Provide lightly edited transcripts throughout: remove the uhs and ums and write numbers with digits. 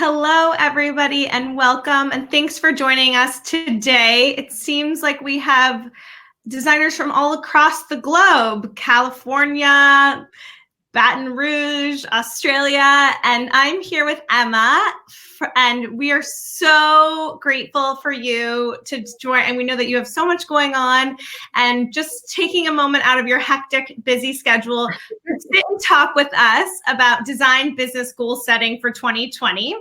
Hello, everybody, and welcome, and thanks for joining us today. It seems like we have designers from all across the globe, California, Baton Rouge, Australia, and I'm here with Emma, and we are so grateful for you to join, and we know that you have so much going on, and just taking a moment out of your hectic, busy schedule to sit and talk with us about design business goal setting for 2020.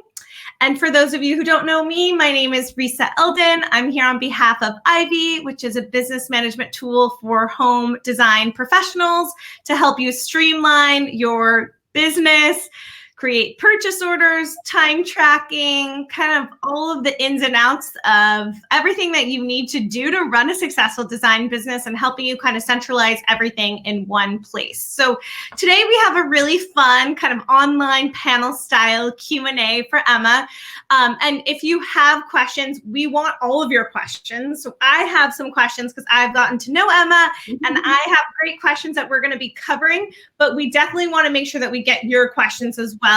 And for those of you who don't know me, my name is Risa Eldon. I'm here on behalf of Ivy, which is a business management tool for home design professionals to help you streamline your business, create purchase orders, time tracking, kind of all of the ins and outs of everything that you need to do to run a successful design business, and helping you kind of centralize everything in one place. So today we have a really fun kind of online panel style Q&A for Emma. And if you have questions, we want all of your questions. So I have some questions because I've gotten to know Emma, and I have great questions that we're going to be covering, but we definitely want to make sure that we get your questions as well.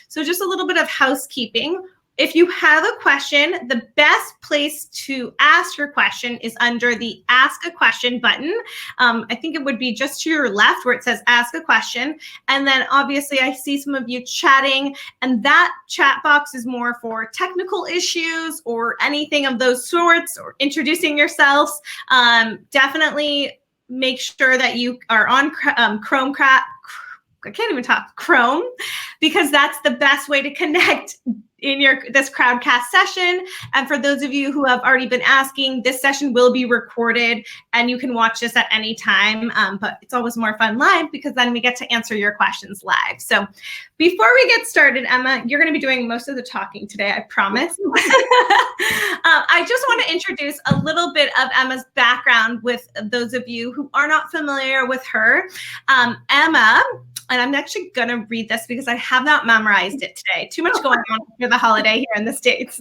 So just a little bit of housekeeping. If you have a question, the best place to ask your question is under the Ask a Question button. I think it would be just to your left where it says Ask a Question. And then obviously I see some of you chatting, and that chat box is more for technical issues or anything of those sorts, or introducing yourselves. Definitely make sure that you are on Chrome, because that's the best way to connect in this Crowdcast session. And for those of you who have already been asking, this session will be recorded and you can watch this at any time. But it's always more fun live because then we get to answer your questions live. So before we get started, Emma, you're going to be doing most of the talking today, I promise. I just want to introduce a little bit of Emma's background with those of you who are not familiar with her. Emma, and I'm actually going to read this because I have not memorized it today. Too much going on for the holiday here in the States.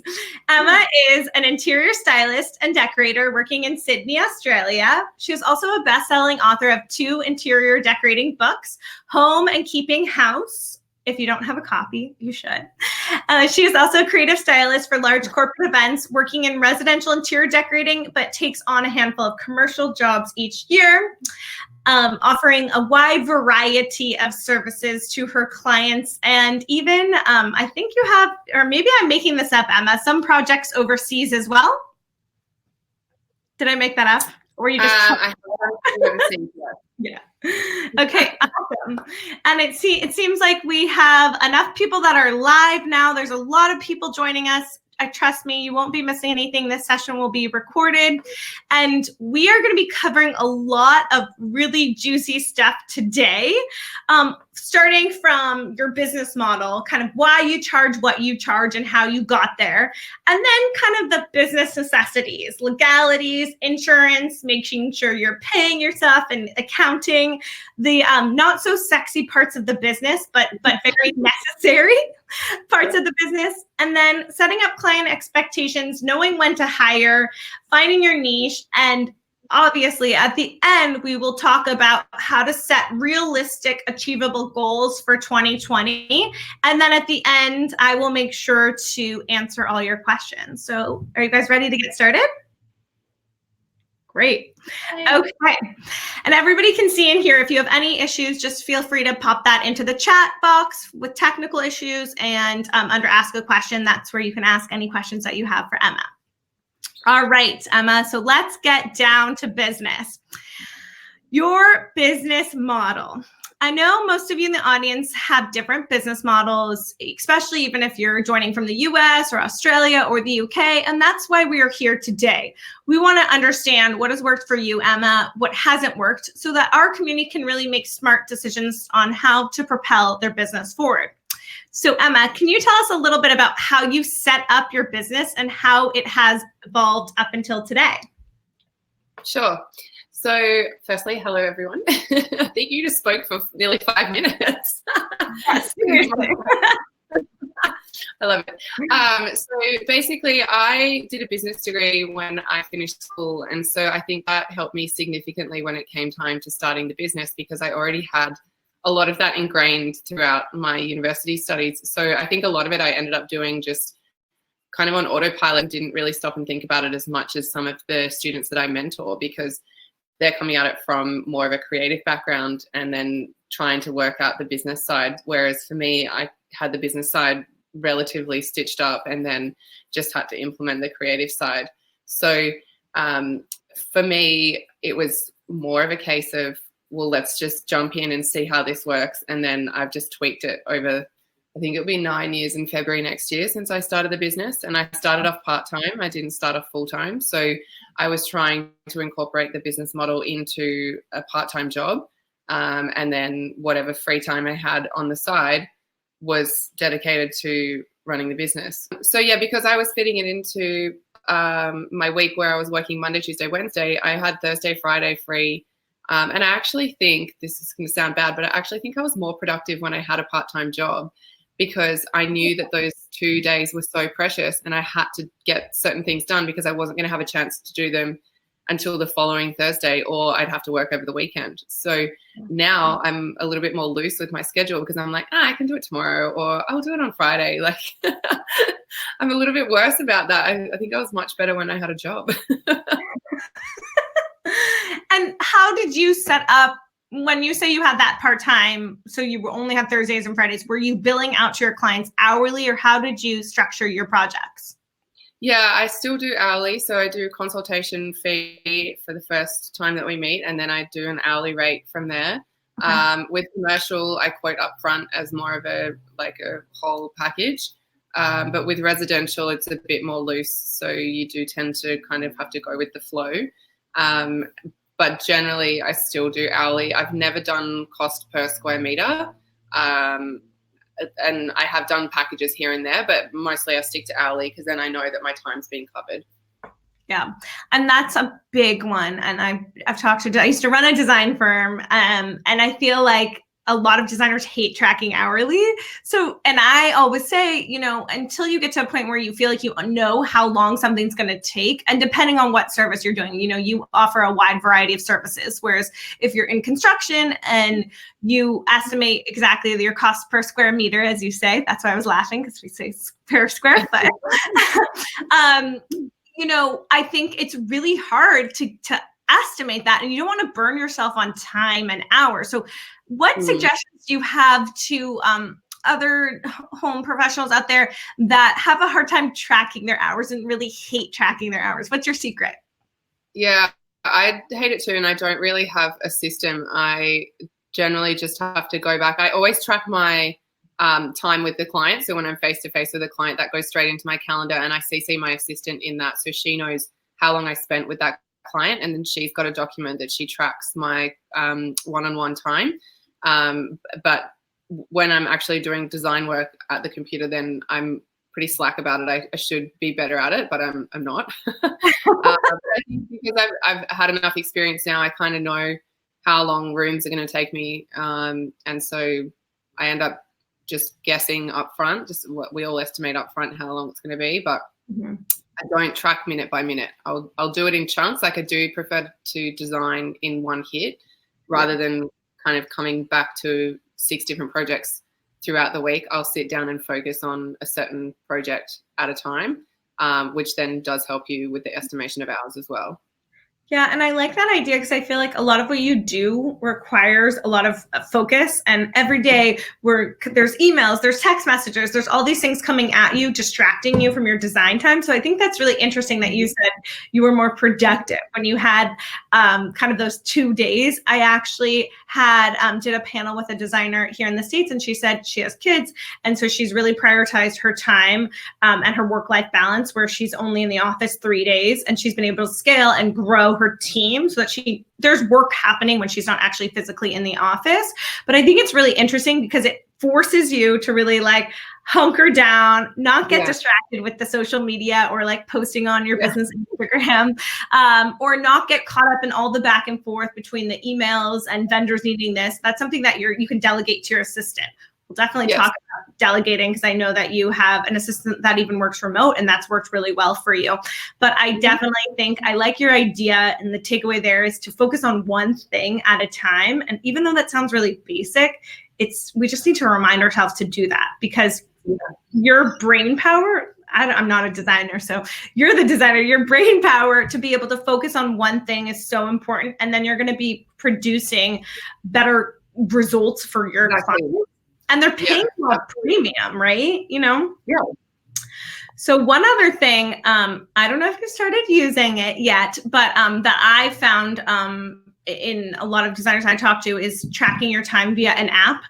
Emma is an interior stylist and decorator working in Sydney, Australia. She is also a best-selling author of 2 interior decorating books, Home and Keeping House. If you don't have a copy, you should. She is also a creative stylist for large corporate events, working in residential interior decorating, but takes on a handful of commercial jobs each year. Offering a wide variety of services to her clients. And even, I think you have, or maybe I'm making this up, Emma, some projects overseas as well. Did I make that up? Or you just... Yeah. Okay, awesome. And it seems like we have enough people that are live now. There's a lot of people joining us. Trust me, you won't be missing anything. This session will be recorded. And we are going to be covering a lot of really juicy stuff today, starting from your business model, kind of why you charge what you charge and how you got there. And then kind of the business necessities, legalities, insurance, making sure you're paying yourself, and accounting, the not so sexy parts of the business, but very necessary parts of the business. And then setting up client expectations, knowing when to hire, finding your niche, and obviously at the end, we will talk about how to set realistic, achievable goals for 2020. And then at the end, I will make sure to answer all your questions. So are you guys ready to get started? Great. Okay. And everybody can see in here, if you have any issues, just feel free to pop that into the chat box with technical issues, and under Ask a Question, that's where you can ask any questions that you have for Emma. All right, Emma, so let's get down to business. Your business model. I know most of you in the audience have different business models, especially even if you're joining from the US or Australia or the UK, and that's why we are here today. We want to understand what has worked for you, Emma, what hasn't worked, so that our community can really make smart decisions on how to propel their business forward. So Emma, can you tell us a little bit about how you set up your business and how it has evolved up until today? Sure. So firstly, hello, everyone. I think you just spoke for nearly 5 minutes. Yes, seriously. I love it. So basically, I did a business degree when I finished school. And so I think that helped me significantly when it came time to starting the business, because I already had a lot of that ingrained throughout my university studies. So I think a lot of it I ended up doing just kind of on autopilot and didn't really stop and think about it as much as some of the students that I mentor, because they're coming at it from more of a creative background and then trying to work out the business side. Whereas for me, I had the business side relatively stitched up and then just had to implement the creative side. So for me, it was more of a case of, well, let's just jump in and see how this works. And then I've just tweaked it over, I think it'll be 9 years in February next year since I started the business. And I started off part-time. I didn't start off full-time. So I was trying to incorporate the business model into a part-time job. And then whatever free time I had on the side was dedicated to running the business. So yeah, because I was fitting it into my week where I was working Monday, Tuesday, Wednesday, I had Thursday, Friday free. And I actually think, this is going to sound bad, but I actually think I was more productive when I had a part-time job, because I knew that those 2 days were so precious and I had to get certain things done because I wasn't going to have a chance to do them until the following Thursday, or I'd have to work over the weekend. So now I'm a little bit more loose with my schedule because I'm like, I can do it tomorrow, or I'll do it on Friday. Like I'm a little bit worse about that. I think I was much better when I had a job. And how did you set up, when you say you had that part-time, so you only had Thursdays and Fridays, were you billing out to your clients hourly, or how did you structure your projects? Yeah, I still do hourly. So I do consultation fee for the first time that we meet, and then I do an hourly rate from there. Okay. With commercial, I quote upfront as more of a whole package. But with residential, it's a bit more loose. So you do tend to kind of have to go with the flow. But generally, I still do hourly. I've never done cost per square meter. And I have done packages here and there, but mostly I stick to hourly because then I know that my time's being covered. Yeah. And that's a big one. And I used to run a design firm, and I feel like a lot of designers hate tracking hourly. So, and I always say, until you get to a point where you feel like you know how long something's going to take, and depending on what service you're doing, you offer a wide variety of services. Whereas if you're in construction and you estimate exactly your cost per square meter, as you say, that's why I was laughing, because we say per square foot. I think it's really hard to estimate that, and you don't want to burn yourself on time and hours. So what suggestions do you have to other home professionals out there that have a hard time tracking their hours and really hate tracking their hours? What's your secret? Yeah, I hate it too, and I don't really have a system. I generally just have to go back. I always track my time with the client. So when I'm face-to-face with a client, that goes straight into my calendar, and I CC my assistant in that, so she knows how long I spent with that client, and then she's got a document that she tracks my one-on-one time. But when I'm actually doing design work at the computer, then I'm pretty slack about it. I should be better at it, but I'm not. But I think because I've had enough experience now, I kind of know how long rooms are going to take me, and so I end up just guessing up front, just what we all estimate up front how long it's going to be, but I don't track minute by minute. I'll do it in chunks. Like I do prefer to design in one hit rather than kind of coming back to 6 different projects throughout the week. I'll sit down and focus on a certain project at a time, which then does help you with the estimation of hours as well. Yeah, and I like that idea because I feel like a lot of what you do requires a lot of focus, and every day there's emails, there's text messages, there's all these things coming at you, distracting you from your design time. So I think that's really interesting that you said you were more productive when you had kind of those 2 days. I actually did a panel with a designer here in the States, and she said she has kids, and so she's really prioritized her time and her work-life balance, where she's only in the office 3 days, and she's been able to scale and grow her team so that there's work happening when she's not actually physically in the office. But I think it's really interesting because it forces you to really hunker down, not get distracted with the social media or posting on your business Instagram, or not get caught up in all the back and forth between the emails and vendors needing this. That's something that you can delegate to your assistant. We'll definitely Yes. talk about delegating, because I know that you have an assistant that even works remote, and that's worked really well for you. But I definitely think I like your idea, and the takeaway there is to focus on one thing at a time. And even though that sounds really basic, we just need to remind ourselves to do that, because your brain power, I'm not a designer, so you're the designer, your brain power to be able to focus on one thing is so important. And then you're going to be producing better results for your clients. And they're paying for a premium, right? You know? Yeah. So one other thing, I don't know if you started using it yet, but that I found in a lot of designers I talk to is tracking your time via an app.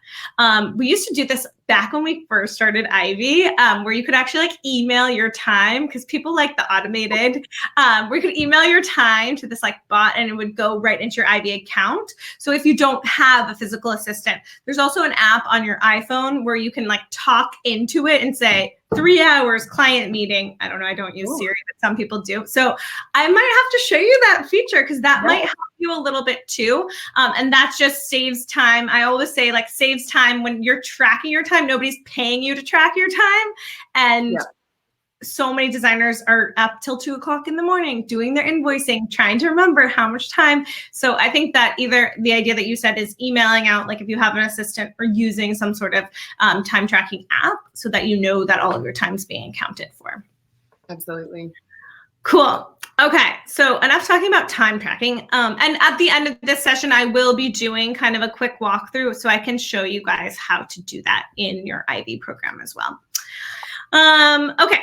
We used to do this back when we first started Ivy, where you could actually like email your time, because people like the automated, where you could email your time to this like bot and it would go right into your Ivy account. So if you don't have a physical assistant, there's also an app on your iPhone where you can like talk into it and say 3 hours client meeting. I don't know, I don't use Siri, but some people do. So I might have to show you that feature, because that might help you a little bit too. And that just saves time. I always say like saves time when you're tracking your time. Nobody's paying you to track your time. And so many designers are up till 2 o'clock in the morning doing their invoicing, trying to remember how much time. So I think that either the idea that you said is emailing out, like if you have an assistant, or using some sort of time tracking app so that you know that all of your time is being accounted for. Absolutely. Cool. Okay, so enough talking about time tracking. And at the end of this session, I will be doing kind of a quick walkthrough so I can show you guys how to do that in your Ivy program as well. Okay,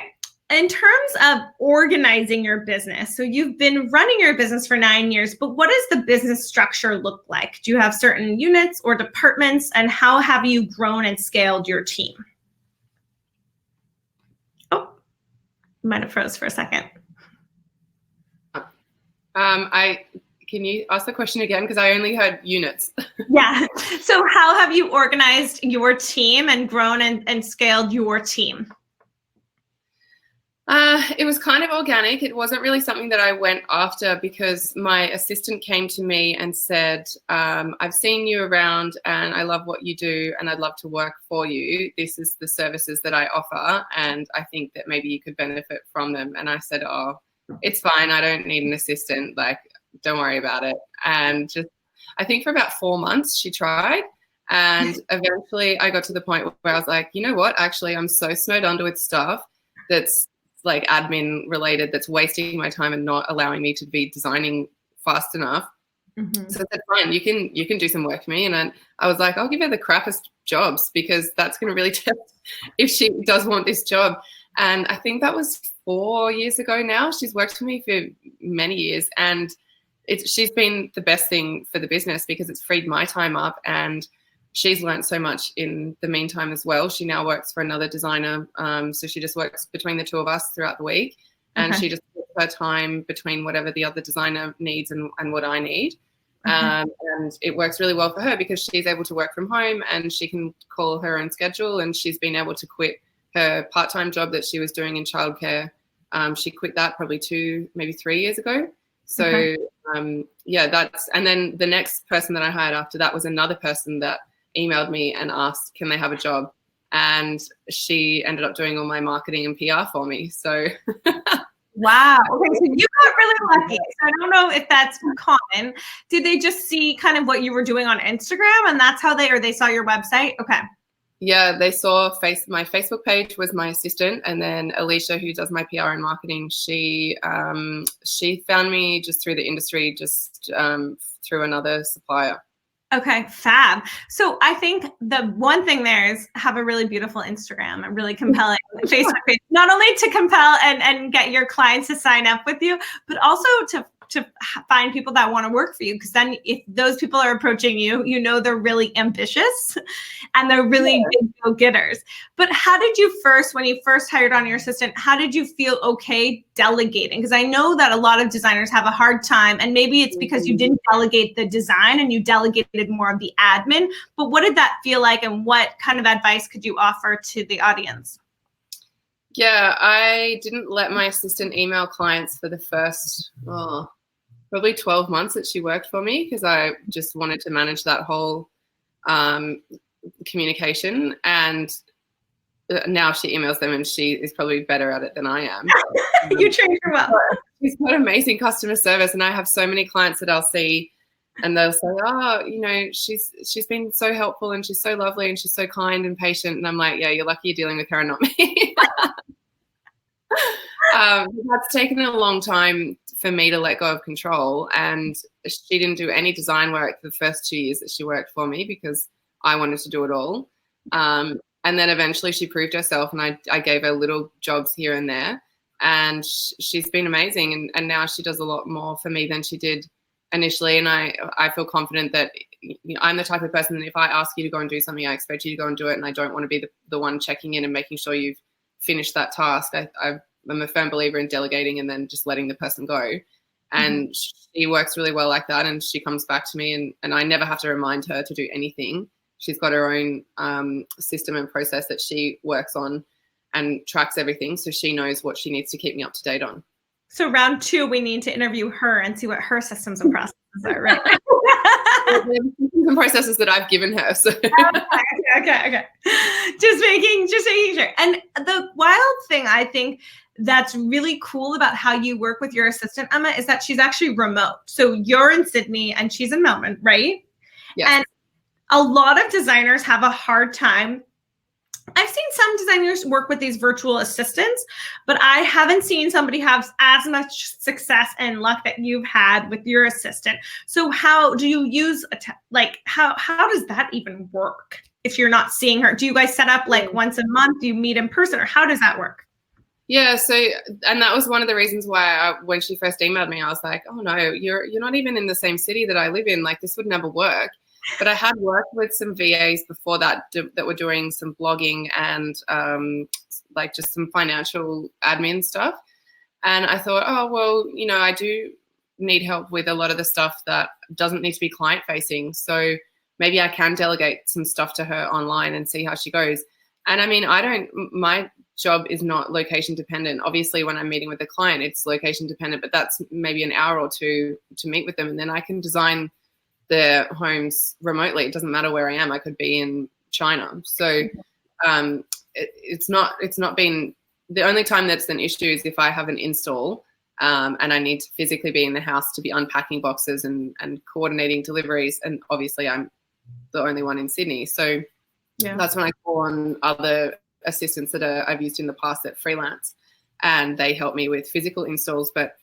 in terms of organizing your business, so you've been running your business for 9 years, but what does the business structure look like? Do you have certain units or departments, and how have you grown and scaled your team? Oh, might have froze for a second. Can you ask the question again? Because I only heard units. Yeah. So how have you organized your team and grown and scaled your team? It was kind of organic. It wasn't really something that I went after, because my assistant came to me and said, I've seen you around and I love what you do and I'd love to work for you. This is the services that I offer and I think that maybe you could benefit from them. And I said, oh, it's fine. I don't need an assistant. Like, don't worry about it. And just, I think for about 4 months she tried. And eventually I got to the point where I was like, you know what? Actually, I'm so snowed under with stuff that's like admin related, that's wasting my time and not allowing me to be designing fast enough. So I said, fine, you can do some work for me. And then I was like, I'll give her the crappiest jobs, because that's going to really test if she does want this job. And I think that was 4 years ago now. She's worked for me for many years, and she's been the best thing for the business, because it's freed my time up, and she's learned so much in the meantime as well. She now works for another designer. So she just works between the two of us throughout the week. And she just puts her time between whatever the other designer needs and what I need. And it works really well for her, because she's able to work from home and she can call her own schedule. And she's been able to quit her part-time job that she was doing in childcare. She quit that probably 2, maybe 3 years ago. So yeah, and then the next person that I hired after that was another person that emailed me and asked, can they have a job? And she ended up doing all my marketing and PR for me. So wow. Okay, so you got really lucky. So I don't know if that's common. Did they just see kind of what you were doing on Instagram, and that's how they saw your website? Okay. Yeah, they saw my Facebook page was my assistant, and then Alicia, who does my PR and marketing, she found me just through the industry, just through another supplier. Okay, fab. So I think the one thing there is have a really beautiful Instagram, a really compelling Facebook page, not only to compel and get your clients to sign up with you, but also to find people that want to work for you. Because then if those people are approaching you, you know they're really ambitious and they're really big go-getters. But how did you when you first hired on your assistant, how did you feel okay delegating? Because I know that a lot of designers have a hard time, and maybe it's because you didn't delegate the design and you delegated more of the admin. But what did that feel like, and what kind of advice could you offer to the audience? Yeah, I didn't let my assistant email clients for the first probably 12 months that she worked for me, because I just wanted to manage that whole communication, and now she emails them, and she is probably better at it than I am. You trained her well. She's got amazing customer service, and I have so many clients that I'll see and they'll say, oh, she's been so helpful and she's so lovely and she's so kind and patient. And I'm like, yeah, you're lucky you're dealing with her and not me. That's taken a long time for me to let go of control, and she didn't do any design work for the first 2 years that she worked for me because I wanted to do it all. And then eventually she proved herself, and I gave her little jobs here and there, and she's been amazing. And now she does a lot more for me than she did initially. And I feel confident that I'm the type of person that if I ask you to go and do something, I expect you to go and do it. And I don't want to be the one checking in and making sure you've finished that task. I'm a firm believer in delegating and then just letting the person go. And she works really well like that. And she comes back to me, and I never have to remind her to do anything. She's got her own system and process that she works on and tracks everything. So she knows what she needs to keep me up to date on. So round 2, we need to interview her and see what her systems and processes are, right? Systems and processes that I've given her. So. Okay. Just making sure. And the wild thing I think that's really cool about how you work with your assistant, Emma, is that she's actually remote. So you're in Sydney and she's in Melbourne, right? Yes. And a lot of designers have a hard time. I've seen some designers work with these virtual assistants, but I haven't seen somebody have as much success and luck that you've had with your assistant. So how do you use, how does that even work if you're not seeing her? Do you guys set up like once a month? Do you meet in person, or how does that work? Yeah, so, and that was one of the reasons why when she first emailed me, I was like, oh no, you're not even in the same city that I live in. Like, this would never work. But I had worked with some VAs before that were doing some blogging and like just some financial admin stuff. And I thought, oh, well, I do need help with a lot of the stuff that doesn't need to be client facing. So maybe I can delegate some stuff to her online and see how she goes. And I mean, my job is not location dependent. Obviously, when I'm meeting with a client, it's location dependent, but that's maybe an hour or two to meet with them. And then I can design their homes remotely. It doesn't matter where I am. I could be in China. So it's not been, the only time that's an issue is if I have an install and I need to physically be in the house to be unpacking boxes and coordinating deliveries. And obviously I'm the only one in Sydney. So that's when I call on other assistants that I've used in the past that freelance, and they help me with physical installs. But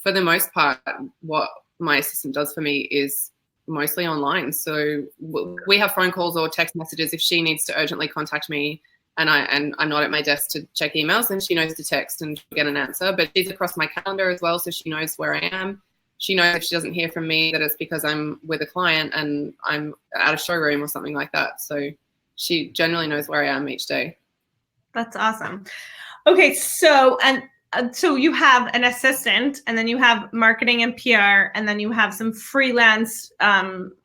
for the most part, what my assistant does for me is mostly online. So we have phone calls or text messages. If she needs to urgently contact me and I'm not at my desk to check emails, then she knows to text and get an answer. But she's across my calendar as well, so she knows where I am. She knows if she doesn't hear from me that it's because I'm with a client and I'm at a showroom or something like that. So she generally knows where I am each day. That's awesome. Okay, so you have an assistant, and then you have marketing and PR, and then you have some freelance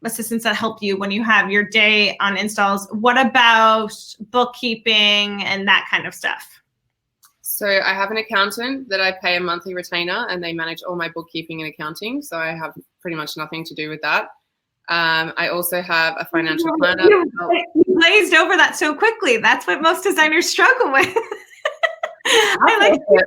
assistants that help you when you have your day on installs. What about bookkeeping and that kind of stuff? So I have an accountant that I pay a monthly retainer, and they manage all my bookkeeping and accounting. So I have pretty much nothing to do with that. I also have a financial planner. You glazed over that so quickly. That's what most designers struggle with. I like it.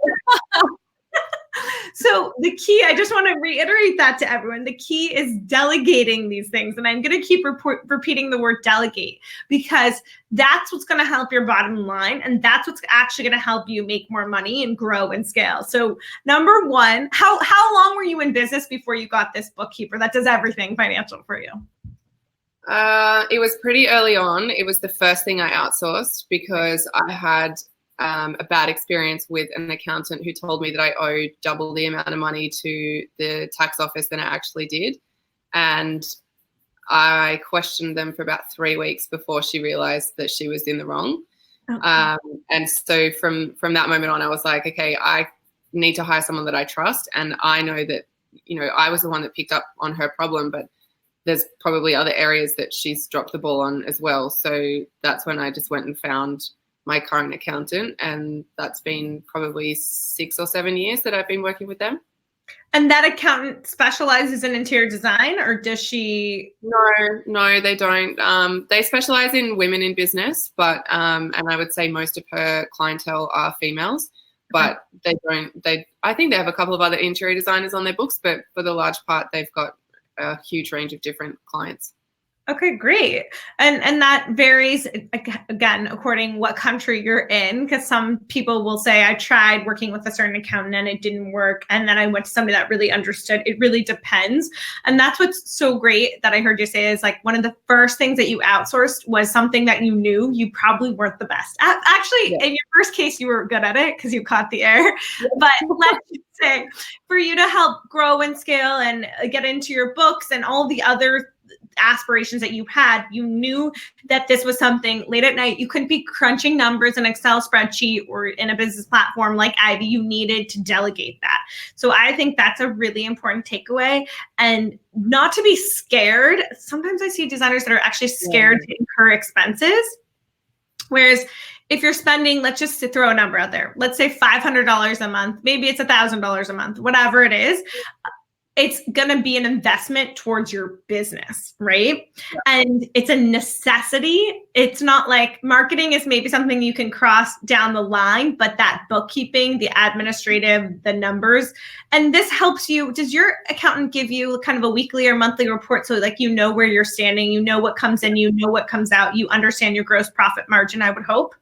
So the key, I just want to reiterate that to everyone. The key is delegating these things. And I'm going to keep repeating the word delegate, because that's what's going to help your bottom line. And that's what's actually going to help you make more money and grow and scale. So number one, how long were you in business before you got this bookkeeper that does everything financial for you? It was pretty early on. It was the first thing I outsourced because I had a bad experience with an accountant who told me that I owed double the amount of money to the tax office than I actually did. And I questioned them for about 3 weeks before she realized that she was in the wrong. Okay. And so from that moment on, I was like, okay, I need to hire someone that I trust. And I know that, I was the one that picked up on her problem, but there's probably other areas that she's dropped the ball on as well. So that's when I just went and found my current accountant, and that's been probably 6 or 7 years that I've been working with them. And that accountant specializes in interior design, or does she? No, they don't. They specialize in women in business, but and I would say most of her clientele are females. But they don't. I think they have a couple of other interior designers on their books, but for the large part, they've got a huge range of different clients. Okay, great. And that varies again according what country you're in, because some people will say I tried working with a certain accountant and it didn't work, and then I went to somebody that really understood. It really depends. And that's what's so great that I heard you say is like one of the first things that you outsourced was something that you knew you probably weren't the best at. Actually, in your first case, you were good at it because you caught the air. But let's say for you to help grow and scale and get into your books and all the other aspirations that you had, you knew that this was something late at night. You couldn't be crunching numbers in Excel spreadsheet or in a business platform like Ivy. You needed to delegate that. So I think that's a really important takeaway, and not to be scared. Sometimes I see designers that are actually scared to incur expenses. Whereas if you're spending, let's just throw a number out there. Let's say $500 a month, maybe it's $1,000 a month, whatever it is. It's going to be an investment towards your business, right? Yeah. And it's a necessity. It's not like marketing is maybe something you can cross down the line, but that bookkeeping, the administrative, the numbers, and this helps you. Does your accountant give you kind of a weekly or monthly report so like you know where you're standing, you know what comes in, you know what comes out, you understand your gross profit margin, I would hope?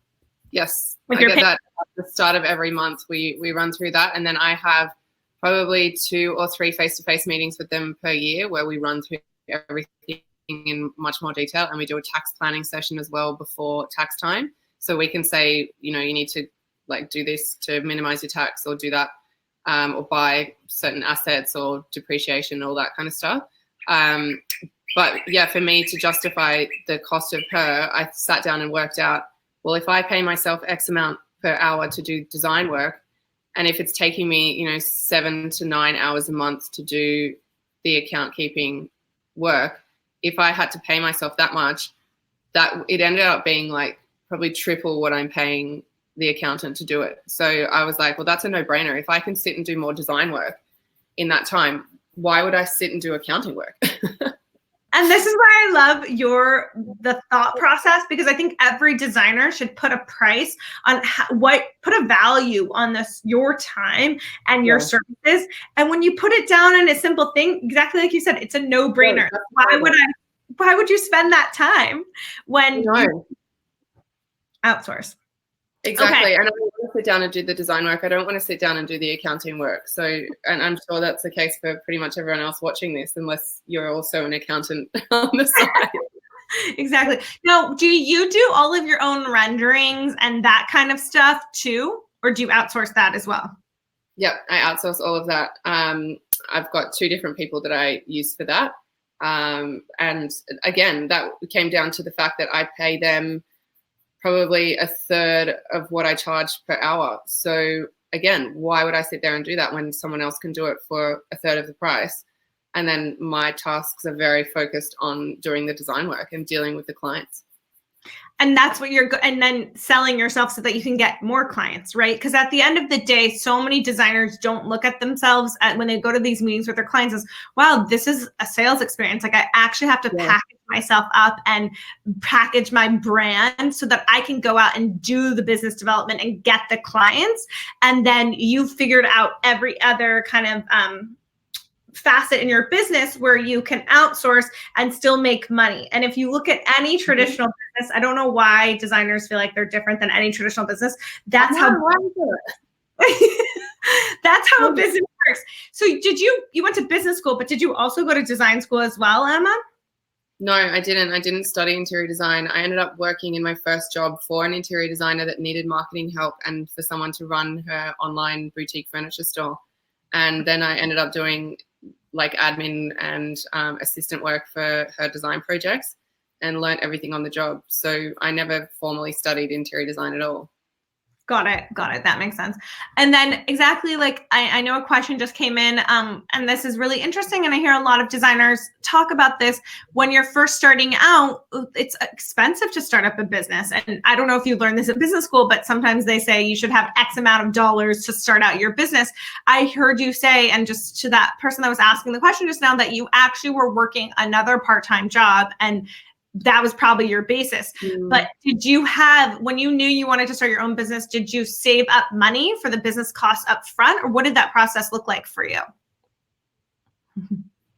Yes, I get that at the start of every month. We run through that, and then I have probably 2 or 3 face-to-face meetings with them per year where we run through everything in much more detail, and we do a tax planning session as well before tax time. So we can say, you know, you need to like do this to minimize your tax, or do that, or buy certain assets or depreciation, all that kind of stuff. But yeah, for me to justify the cost of her, I sat down and worked out, well, if I pay myself X amount per hour to do design work, and if it's taking me, you know, 7 to 9 hours a month to do the account keeping work, if I had to pay myself that much, that it ended up being like probably triple what I'm paying the accountant to do it. So I was like, well, that's a no-brainer. If I can sit and do more design work in that time, why would I sit and do accounting work? And this is why I love the thought process, because I think every designer should put a price on put a value on this, your time and your services. And when you put it down in a simple thing, exactly like you said, it's a no-brainer. Why would you spend that time when you outsource? Exactly. Okay. And I want to sit down and do the design work. I don't want to sit down and do the accounting work. So, and I'm sure that's the case for pretty much everyone else watching this, unless you're also an accountant on the side. Exactly. Now, do you do all of your own renderings and that kind of stuff too? Or do you outsource that as well? Yep, I outsource all of that. I've got 2 different people that I use for that. And again, that came down to the fact that I pay them probably 1/3 of what I charge per hour. So again, why would I sit there and do that when someone else can do it for 1/3 of the price? And then my tasks are very focused on doing the design work and dealing with the clients. And that's what and then selling yourself so that you can get more clients, right? Because at the end of the day, so many designers don't look at themselves when they go to these meetings with their clients as, wow, this is a sales experience. Like I actually have to package myself up and package my brand so that I can go out and do the business development and get the clients. And then you figured out every other kind of facet in your business where you can outsource and still make money. And if you look at any traditional business, I don't know why designers feel like they're different than any traditional business. That's how that's how a business works. So you went to business school, but did you also go to design school as well, Emma? No, I didn't. I didn't study interior design. I ended up working in my first job for an interior designer that needed marketing help and for someone to run her online boutique furniture store. And then I ended up doing like admin and assistant work for her design projects and learned everything on the job. So I never formally studied interior design at all. Got it. Got it. That makes sense. And then exactly like I know a question just came in, and this is really interesting. And I hear a lot of designers talk about this. When you're first starting out, it's expensive to start up a business. And I don't know if you learned this at business school, but sometimes they say you should have X amount of dollars to start out your business. I heard you say, and just to that person that was asking the question just now, that you actually were working another part-time job, and that was probably your basis. But did you have, when you knew you wanted to start your own business, did you save up money for the business costs up front, or what did that process look like for you?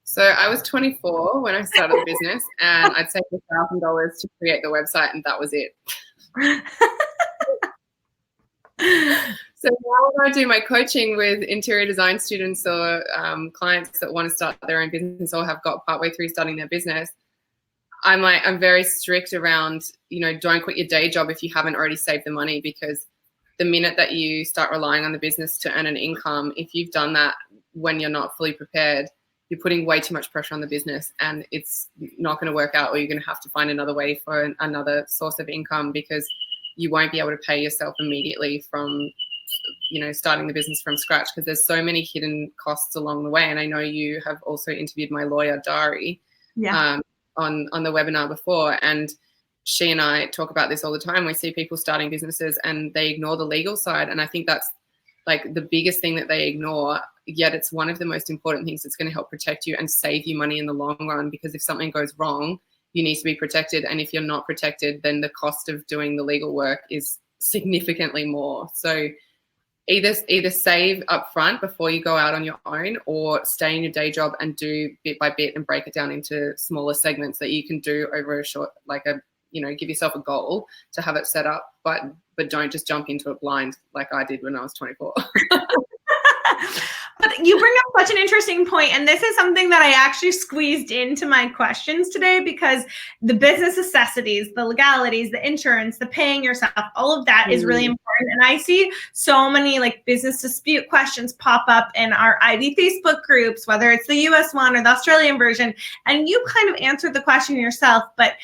So I was 24 when I started the business, and I'd saved $1,000 to create the website, and that was it. So now when I do my coaching with interior design students or clients that want to start their own business or have got partway through starting their business, I'm very strict around, don't quit your day job if you haven't already saved the money, because the minute that you start relying on the business to earn an income, if you've done that when you're not fully prepared, you're putting way too much pressure on the business, and it's not going to work out, or you're going to have to find another way for another source of income, because you won't be able to pay yourself immediately from, starting the business from scratch, because there's so many hidden costs along the way. And I know you have also interviewed my lawyer, Dari. Yeah. On the webinar before, and she and I talk about this all the time. We see people starting businesses and they ignore the legal side, and I think that's like the biggest thing that they ignore, yet it's one of the most important things that's going to help protect you and save you money in the long run, because if something goes wrong, you need to be protected, and if you're not protected, then the cost of doing the legal work is significantly more. So either save up front before you go out on your own, or stay in your day job and do bit by bit and break it down into smaller segments that you can do over a short, give yourself a goal to have it set up, but don't just jump into it blind like I did when I was 24. But you bring up such an interesting point, and this is something that I actually squeezed into my questions today, because the business necessities, the legalities, the insurance, the paying yourself, all of that is really important. And I see so many like business dispute questions pop up in our Ivy Facebook groups, whether it's the US one or the Australian version, and you kind of answered the question yourself, but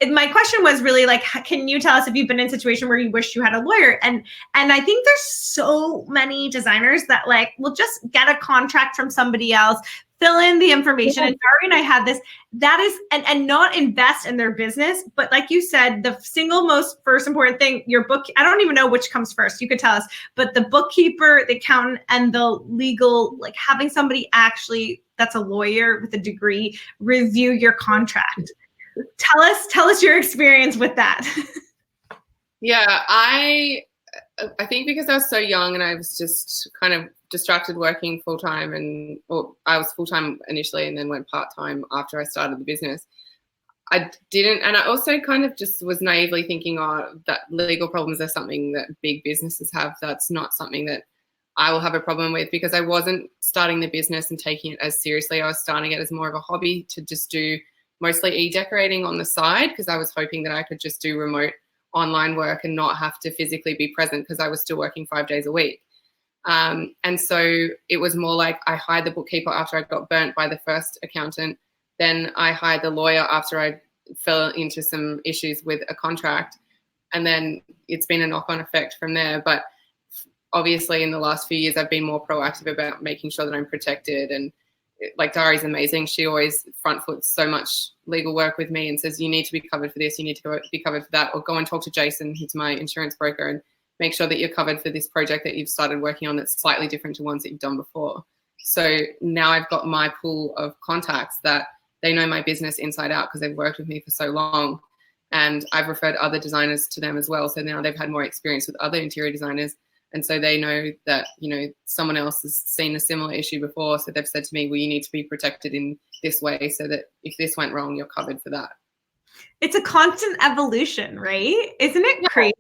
my question was really like, can you tell us if you've been in a situation where you wish you had a lawyer? And I think there's so many designers that like will just get a contract from somebody else, fill in the information. And Dari and I had this, that is, and not invest in their business. But like you said, the single most first important thing, your book, I don't even know which comes first, you could tell us, but the bookkeeper, the accountant, and the legal, like having somebody actually that's a lawyer with a degree review your contract. Tell us your experience with that. Yeah, I think because I was so young and I was just kind of distracted working full-time, I was full-time initially and then went part-time after I started the business. I didn't, and I also kind of just was naively thinking, that legal problems are something that big businesses have. That's not something that I will have a problem with, because I wasn't starting the business and taking it as seriously. I was starting it as more of a hobby to just do mostly e-decorating on the side, because I was hoping that I could just do remote online work and not have to physically be present, because I was still working 5 days a week. And so it was more like I hired the bookkeeper after I got burnt by the first accountant. Then I hired the lawyer after I fell into some issues with a contract. And then it's been a knock-on effect from there. But obviously in the last few years, I've been more proactive about making sure that I'm protected. And like Dari's amazing. She always front foots so much legal work with me and says, you need to be covered for this, you need to be covered for that, or go and talk to Jason, who's my insurance broker, and make sure that you're covered for this project that you've started working on that's slightly different to ones that you've done before. So now I've got my pool of contacts that they know my business inside out because they've worked with me for so long. And I've referred other designers to them as well. So now they've had more experience with other interior designers. And so they know that, someone else has seen a similar issue before. So they've said to me, well, you need to be protected in this way so that if this went wrong, you're covered for that. It's a constant evolution, right? Isn't it crazy?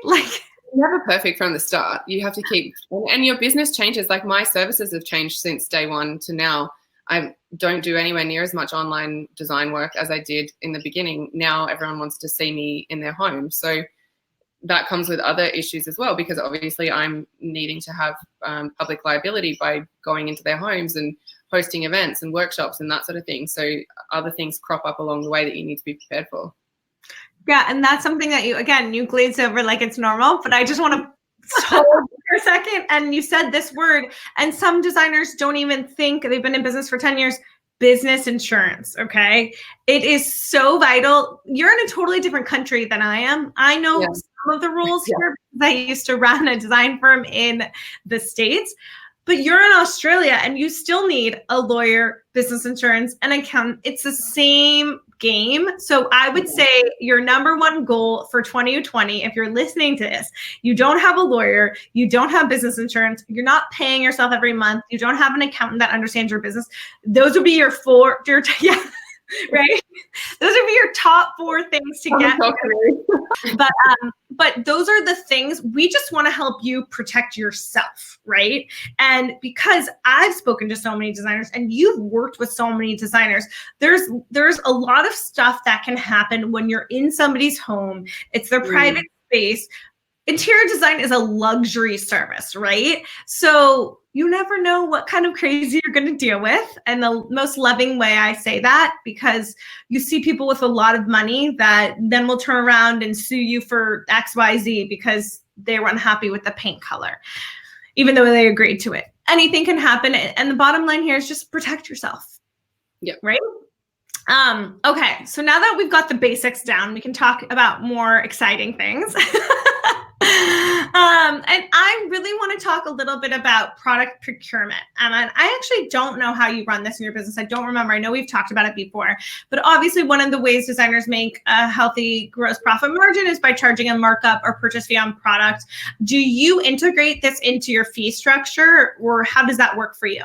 Like, never perfect from the start. You have to keep, and your business changes. Like my services have changed since day one to now. I don't do anywhere near as much online design work as I did in the beginning. Now everyone wants to see me in their home. So that comes with other issues as well, because obviously I'm needing to have public liability by going into their homes and hosting events and workshops and that sort of thing. So other things crop up along the way that you need to be prepared for. Yeah, and that's something that you glazed over like it's normal, but I just want to so for a second, and you said this word, and some designers don't even think, they've been in business for 10 years, business insurance, okay? It is so vital. You're in a totally different country than I am. I know some of the rules here because I used to run a design firm in the States, but you're in Australia and you still need a lawyer, business insurance, and accountant. It's the same game. So I would say your number one goal for 2020, if you're listening to this, you don't have a lawyer, you don't have business insurance, you're not paying yourself every month, you don't have an accountant that understands your business. Those would be your right? Those would be your top 4 things to get. But those are the things we just want to help you protect yourself, right? And because I've spoken to so many designers and you've worked with so many designers, there's a lot of stuff that can happen when you're in somebody's home. It's their private space. Interior design is a luxury service, right? So you never know what kind of crazy you're going to deal with. And the most loving way I say that, because you see people with a lot of money that then will turn around and sue you for XYZ because they were unhappy with the paint color, even though they agreed to it. Anything can happen. And the bottom line here is just protect yourself. Yeah. Right? Okay. So now that we've got the basics down, we can talk about more exciting things. And I really want to talk a little bit about product procurement. And I actually don't know how you run this in your business. I don't remember. I know we've talked about it before, but obviously one of the ways designers make a healthy gross profit margin is by charging a markup or purchase fee on product. Do you integrate this into your fee structure, or how does that work for you?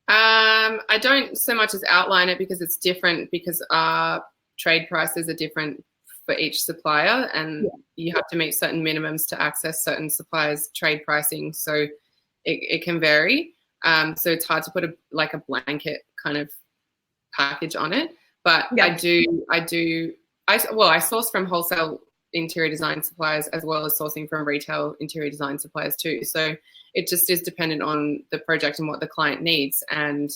I don't so much as outline it because it's different, because trade prices are different for each supplier, and you have to meet certain minimums to access certain suppliers' trade pricing. So it can vary. So it's hard to put a blanket kind of package on it. But I source from wholesale interior design suppliers as well as sourcing from retail interior design suppliers too. So it just is dependent on the project and what the client needs, and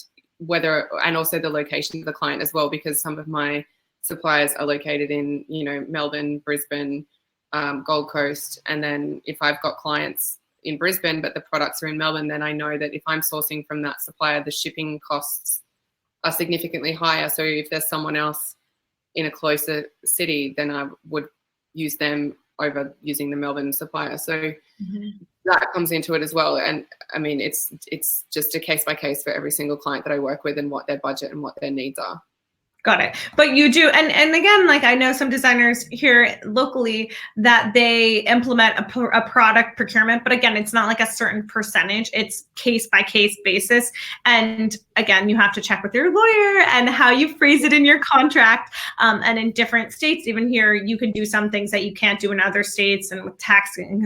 also the location of the client as well, because some of my suppliers are located in, Melbourne, Brisbane, Gold Coast. And then if I've got clients in Brisbane, but the products are in Melbourne, then I know that if I'm sourcing from that supplier, the shipping costs are significantly higher. So if there's someone else in a closer city, then I would use them over using the Melbourne supplier. So that comes into it as well. And I mean, it's just a case by case for every single client that I work with and what their budget and what their needs are. Got it. But you do, and again, I know some designers here locally that they implement a product procurement, but again, it's not like a certain percentage. It's case by case basis. And again, you have to check with your lawyer and how you phrase it in your contract. And in different states, even here, you can do some things that you can't do in other states, and with tax and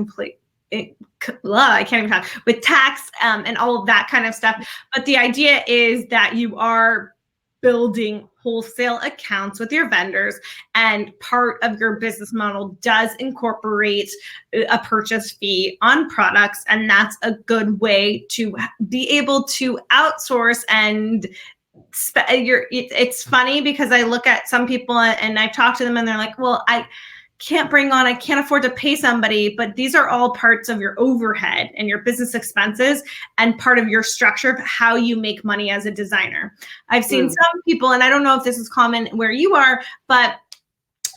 I can't even talk, with tax and all of that kind of stuff. But the idea is that you are building wholesale accounts with your vendors, and part of your business model does incorporate a purchase fee on products, and that's a good way to be able to outsource. And it's funny because I look at some people and I've talked to them and they're like, well, I can't afford to pay somebody, but these are all parts of your overhead and your business expenses and part of your structure of how you make money as a designer. I've seen some people, and I don't know if this is common where you are, but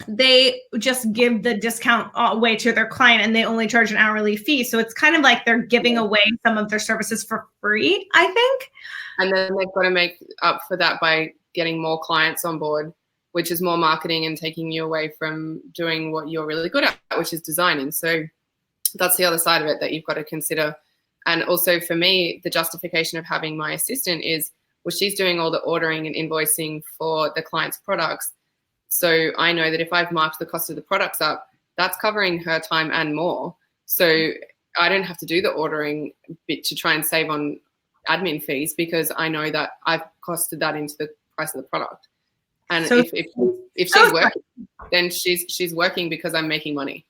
they just give the discount away to their client and they only charge an hourly fee. So it's kind of like they're giving away some of their services for free, I think. And then they've got to make up for that by getting more clients on board, which is more marketing and taking you away from doing what you're really good at, which is designing. So that's the other side of it that you've got to consider. And also for me, the justification of having my assistant is, well, she's doing all the ordering and invoicing for the client's products. So I know that if I've marked the cost of the products up, that's covering her time and more. So I don't have to do the ordering bit to try and save on admin fees, because I know that I've costed that into the price of the product. And so, if she's working, then she's working because I'm making money.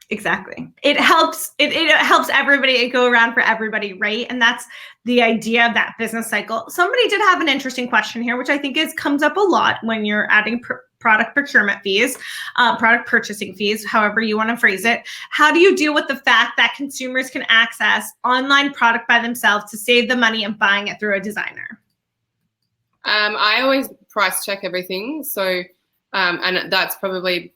Exactly. It helps. It helps everybody. It go around for everybody, right? And that's the idea of that business cycle. Somebody did have an interesting question here, which I think comes up a lot when you're adding product procurement fees, product purchasing fees, however you want to phrase it. How do you deal with the fact that consumers can access online product by themselves to save the money of buying it through a designer? I always price check everything. So, and that's probably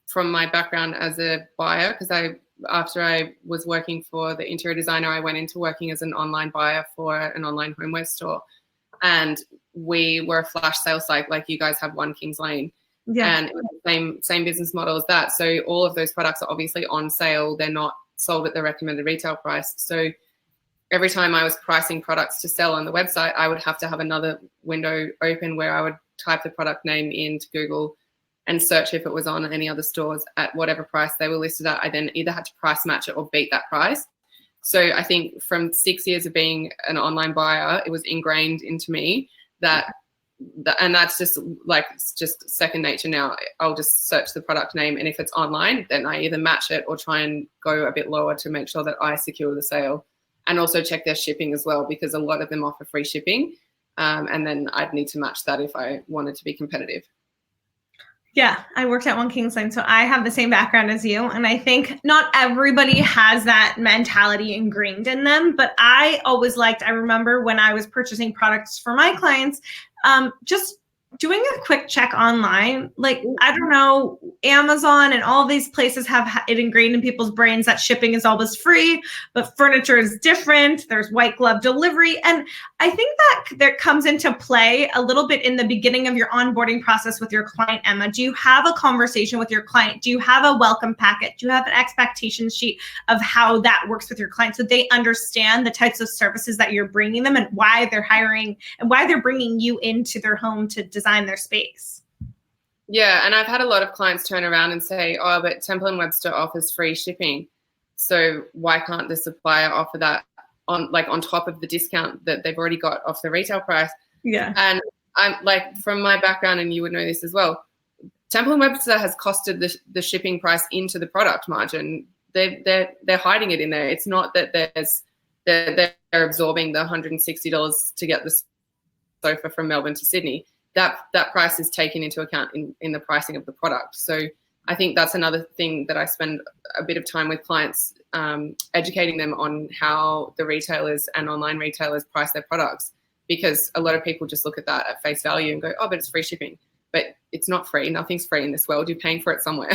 from my background as a buyer, because after I was working for the interior designer, I went into working as an online buyer for an online homeware store. And we were a flash sale site, like you guys have One Kings Lane. Yeah. And it was the same business model as that. So all of those products are obviously on sale. They're not sold at the recommended retail price. So every time I was pricing products to sell on the website, I would have to have another window open where I would type the product name into Google and search if it was on any other stores at whatever price they were listed at. I then either had to price match it or beat that price. So I think from 6 years of being an online buyer, it was ingrained into me that, and that's just second nature now. I'll just search the product name, and if it's online, then I either match it or try and go a bit lower to make sure that I secure the sale. And also check their shipping as well, because a lot of them offer free shipping. And then I'd need to match that if I wanted to be competitive. Yeah, I worked at One Kings Lane, so I have the same background as you. And I think not everybody has that mentality ingrained in them, but I remember when I was purchasing products for my clients, just doing a quick check online. Like, I don't know, Amazon and all these places have it ingrained in people's brains that shipping is always free, but furniture is different. There's white glove delivery. And I think that there comes into play a little bit in the beginning of your onboarding process with your client, Emma. Do you have a conversation with your client? Do you have a welcome packet? Do you have an expectation sheet of how that works with your client so they understand the types of services that you're bringing them and why they're hiring and why they're bringing you into their home to design their space? Yeah, and I've had a lot of clients turn around and say, oh, but Temple & Webster offers free shipping, so why can't the supplier offer that on top of the discount that they've already got off the retail price? Yeah. And I'm like, from my background, and you would know this as well, Temple & Webster has costed the shipping price into the product margin. They're hiding it in there. It's not that they're absorbing the $160 to get the sofa from Melbourne to Sydney. That price is taken into account in the pricing of the product. So I think that's another thing that I spend a bit of time with clients, educating them on how the retailers and online retailers price their products, because a lot of people just look at that at face value and go, oh, but it's free shipping. But it's not free. Nothing's free in this world. You're paying for it somewhere.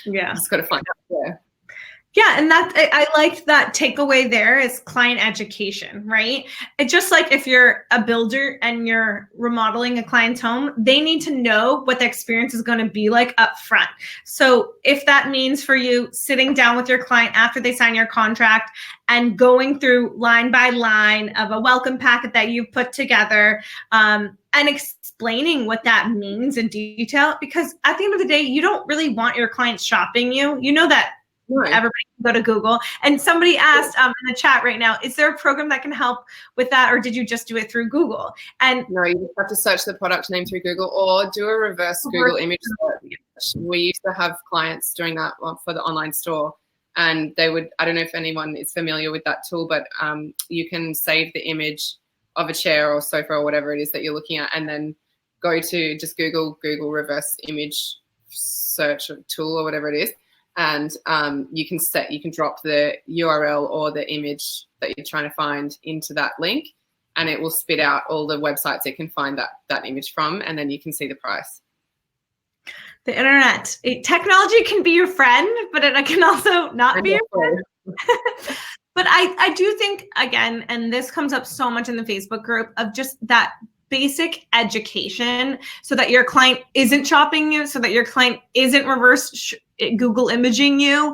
Yeah. You just got to find out where. Yeah, and I liked that takeaway there is client education, right? It's just like if you're a builder and you're remodeling a client's home, they need to know what the experience is going to be like up front. So if that means for you sitting down with your client after they sign your contract and going through line by line of a welcome packet that you've put together, and explaining what that means in detail, because at the end of the day, you don't really want your clients shopping you. You know that. Right. Everybody can go to Google. And somebody asked in the chat right now, is there a program that can help with that, or did you just do it through Google? And no, you just have to search the product name through Google or do a reverse Google image search. We used to have clients doing that for the online store, and they would, I don't know if anyone is familiar with that tool, but you can save the image of a chair or sofa or whatever it is that you're looking at, and then go to just Google reverse image search tool or whatever it is. And you can drop the URL or the image that you're trying to find into that link, and it will spit out all the websites it can find that image from, and then you can see the price. The internet, technology can be your friend, but it can also not be your friend. But I do think, again, and this comes up so much in the Facebook group, of just that basic education so that your client isn't shopping you, so that your client isn't reverse Google imaging you.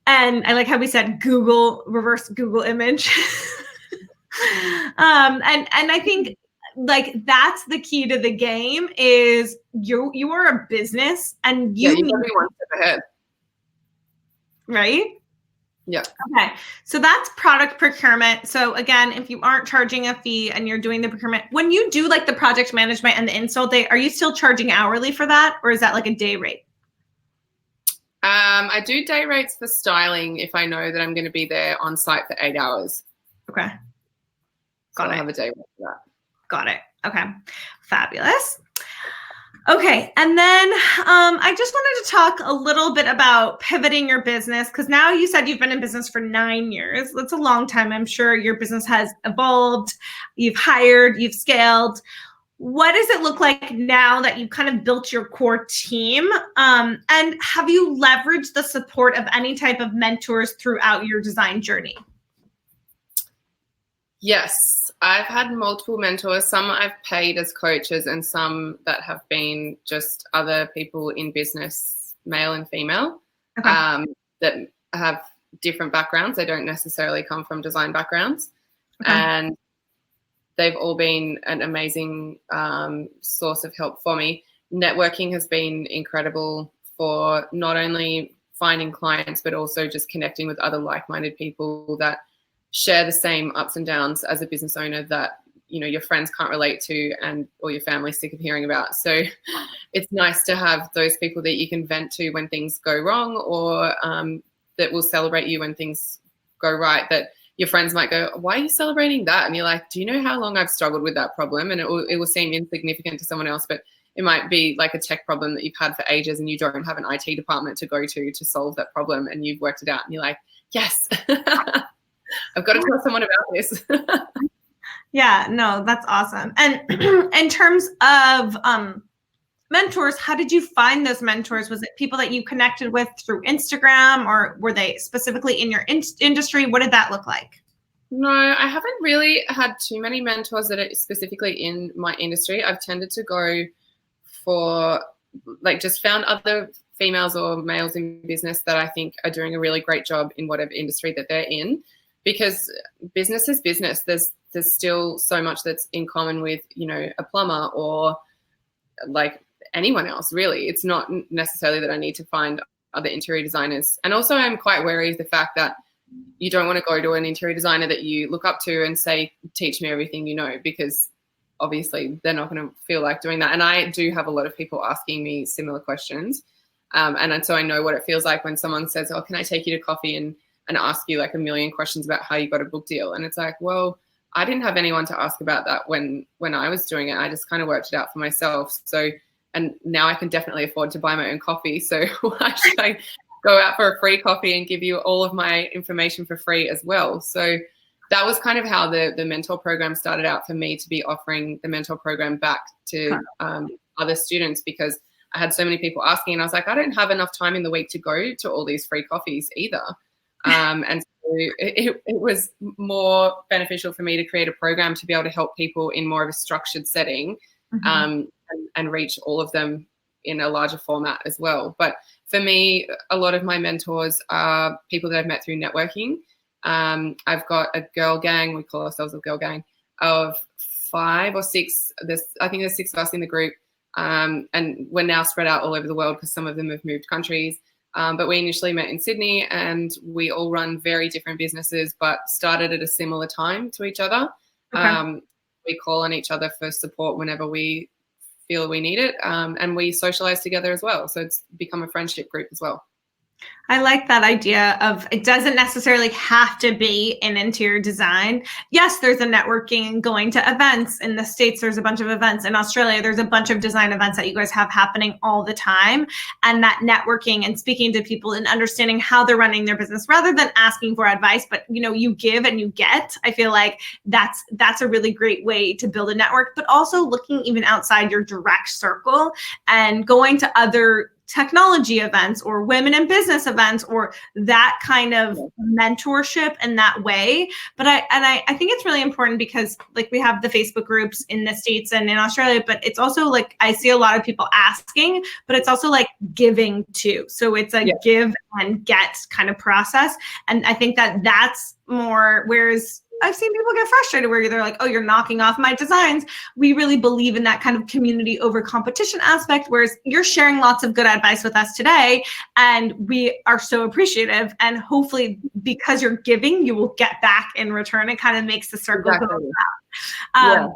And I like how we said reverse Google image. And I think like that's the key to the game is you are a business and you need to be one step ahead. Right? Yeah. Okay. So that's product procurement. So again, if you aren't charging a fee and you're doing the procurement, when you do like the project management and the install day, are you still charging hourly for that, or is that like a day rate? I do day rates for styling if I know that I'm going to be there on site for 8 hours. Okay. Got it. I'll have a day rate for that. Got it. Okay. Fabulous. Okay, and then I just wanted to talk a little bit about pivoting your business, because now you said you've been in business for 9 years. That's a long time. I'm sure your business has evolved, you've hired, you've scaled. What does it look like now that you've kind of built your core team? And have you leveraged the support of any type of mentors throughout your design journey? Yes, I've had multiple mentors. Some I've paid as coaches and some that have been just other people in business, male and female, Okay. that have different backgrounds. They don't necessarily come from design backgrounds. Okay. And they've all been an amazing source of help for me. Networking has been incredible for not only finding clients, but also just connecting with other like-minded people that share the same ups and downs as a business owner that, you know, your friends can't relate to and or your family's sick of hearing about. So it's nice to have those people that you can vent to when things go wrong, or that will celebrate you when things go right. That your friends might go, why are you celebrating that? And you're like, do you know how long I've struggled with that problem? And it will seem insignificant to someone else, but it might be like a tech problem that you've had for ages and you don't have an IT department to go to solve that problem, and you've worked it out and you're like, yes. I've got to tell someone about this. Yeah, no, that's awesome. And in terms of mentors, how did you find those mentors? Was it people that you connected with through Instagram, or were they specifically in your industry? What did that look like? No, I haven't really had too many mentors that are specifically in my industry. I've tended to go for, like, just found other females or males in business that I think are doing a really great job in whatever industry that they're in. Because business is business. There's still so much that's in common with, you know, a plumber or like anyone else, really. It's not necessarily that I need to find other interior designers. And also I'm quite wary of the fact that you don't want to go to an interior designer that you look up to and say, teach me everything you know, because obviously they're not going to feel like doing that. And I do have a lot of people asking me similar questions. And so I know what it feels like when someone says, oh, can I take you to coffee and ask you like a million questions about how you got a book deal. And it's like, well, I didn't have anyone to ask about that when I was doing it. I just kind of worked it out for myself. So, and now I can definitely afford to buy my own coffee. So why should I go out for a free coffee and give you all of my information for free as well? So that was kind of how the mentor program started out for me, to be offering the mentor program back to other students, because I had so many people asking, and I was like, I don't have enough time in the week to go to all these free coffees either. And so it was more beneficial for me to create a program to be able to help people in more of a structured setting, and reach all of them in a larger format as well. But for me, a lot of my mentors are people that I've met through networking. I've got a girl gang, we call ourselves a girl gang, of 5 or 6. I think there's 6 of us in the group. And we're now spread out all over the world because some of them have moved countries. But we initially met in Sydney, and we all run very different businesses, but started at a similar time to each other. Okay. We call on each other for support whenever we feel we need it. And we socialize together as well. So it's become a friendship group as well. I like that idea of, it doesn't necessarily have to be in interior design. Yes, there's a networking and going to events. In the States, there's a bunch of events. In Australia, there's a bunch of design events that you guys have happening all the time. And that networking and speaking to people and understanding how they're running their business, rather than asking for advice, but you give and you get. I feel like that's a really great way to build a network, but also looking even outside your direct circle and going to other technology events or women in business events, or that kind of mentorship in that way. But I think it's really important, because like we have the Facebook groups in the States and in Australia, but it's also like, I see a lot of people asking, but it's also like giving too. So it's a give and get kind of process. And I think that that's more, whereas I've seen people get frustrated where they're like, oh, you're knocking off my designs. We really believe in that kind of community over competition aspect, whereas you're sharing lots of good advice with us today, and we are so appreciative. And hopefully, because you're giving, you will get back in return. It kind of makes the circle go around.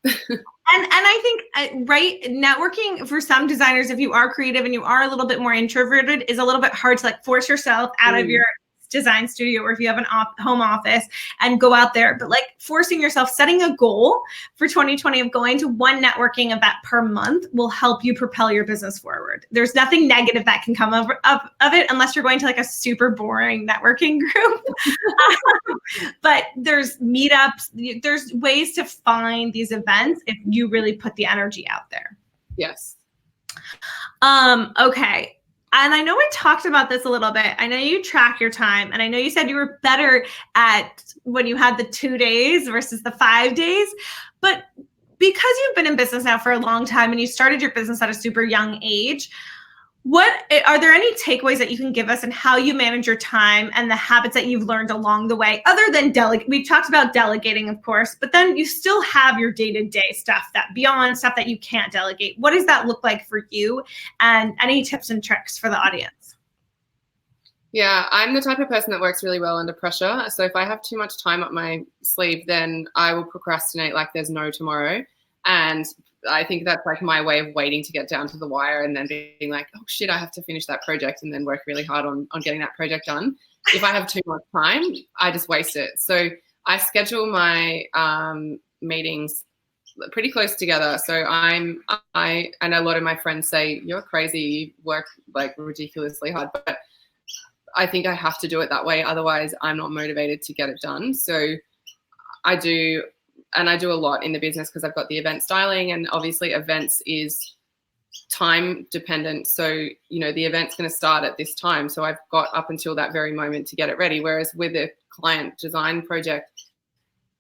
And I think, right, networking for some designers, if you are creative and you are a little bit more introverted, is a little bit hard to like force yourself out of your design studio or if you have an home office, and go out there. But like forcing yourself, setting a goal for 2020 of going to one networking event per month will help you propel your business forward. There's nothing negative that can come of it unless you're going to like a super boring networking group. But there's meetups, there's ways to find these events if you really put the energy out there. Yes. Okay. And I know we talked about this a little bit. I know you track your time, and I know you said you were better at when you had the 2 days versus the 5 days, but because you've been in business now for a long time and you started your business at a super young age, what are there any takeaways that you can give us in how you manage your time and the habits that you've learned along the way, other than we've talked about delegating, of course, but then you still have your day-to-day stuff that beyond stuff that you can't delegate. What does that look like for you, and any tips and tricks for the audience? Yeah, I'm the type of person that works really well under pressure. So if I have too much time up my sleeve, then I will procrastinate like there's no tomorrow. And I think that's like my way of waiting to get down to the wire and then being like, oh shit, I have to finish that project, and then work really hard on getting that project done. If I have too much time, I just waste it. So I schedule my meetings pretty close together. So and a lot of my friends say, you're crazy, you work like ridiculously hard, but I think I have to do it that way. Otherwise I'm not motivated to get it done. So I do a lot in the business because I've got the event styling, and obviously events is time dependent. So, you know, the event's going to start at this time. So I've got up until that very moment to get it ready. Whereas with a client design project,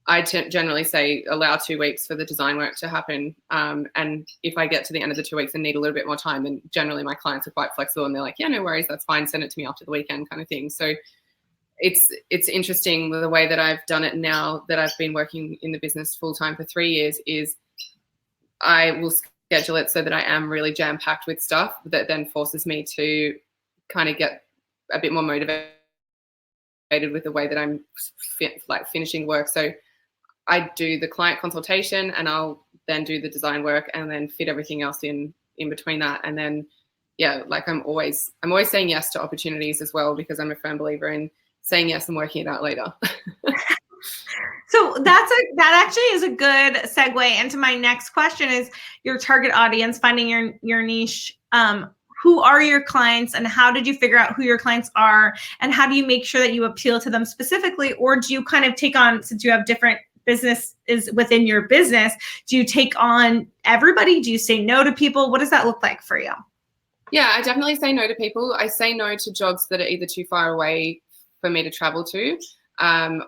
I generally say allow 2 weeks for the design work to happen. And if I get to the end of the 2 weeks and need a little bit more time, then generally my clients are quite flexible and they're like, yeah, no worries, that's fine. Send it to me after the weekend kind of thing. So it's interesting the way that I've done it now that I've been working in the business full time for 3 years is I will schedule it so that I am really jam packed with stuff that then forces me to kind of get a bit more motivated with the way that I'm finishing work. So I do the client consultation and I'll then do the design work and then fit everything else in between that. And then, yeah, like I'm always saying yes to opportunities as well, because I'm a firm believer in saying yes and working it out later. So that actually is a good segue into my next question, is your target audience, finding your niche. Who are your clients, and how did you figure out who your clients are, and how do you make sure that you appeal to them specifically? Or do you kind of take on, since you have different businesses within your business, do you take on everybody? Do you say no to people? What does that look like for you? Yeah, I definitely say no to people. I say no to jobs that are either too far away for me to travel to,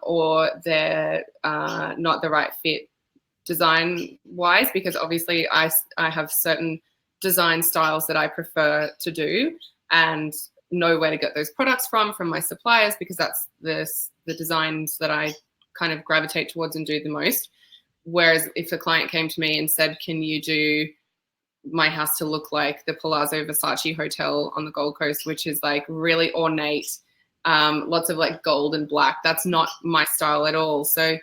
or they're not the right fit design wise, because obviously I have certain design styles that I prefer to do and know where to get those products from my suppliers, because that's the designs that I kind of gravitate towards and do the most. Whereas if a client came to me and said, can you do my house to look like the Palazzo Versace Hotel on the Gold Coast, which is like really ornate, lots of like gold and black, that's not my style at all. So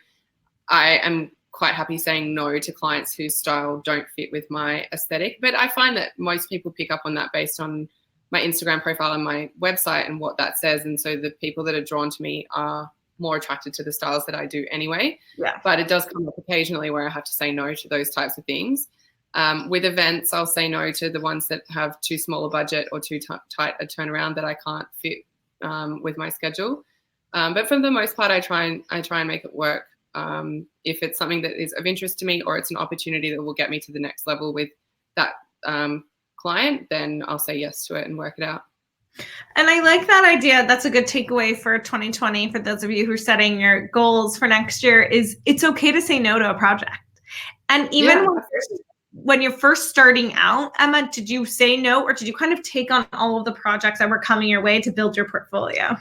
I am quite happy saying no to clients whose style don't fit with my aesthetic. But I find that most people pick up on that based on my Instagram profile and my website and what that says. And so the people that are drawn to me are more attracted to the styles that I do anyway. Yeah. But it does come up occasionally where I have to say no to those types of things. With events, I'll say no to the ones that have too small a budget or too tight a turnaround that I can't fit with my schedule. But for the most part, I try and make it work. If it's something that is of interest to me, or it's an opportunity that will get me to the next level with that client, then I'll say yes to it and work it out. And I like that idea. That's a good takeaway for 2020 for those of you who are setting your goals for next year, is it's okay to say no to a project. And even when you're first starting out, Emma, did you say no, or did you kind of take on all of the projects that were coming your way to build your portfolio?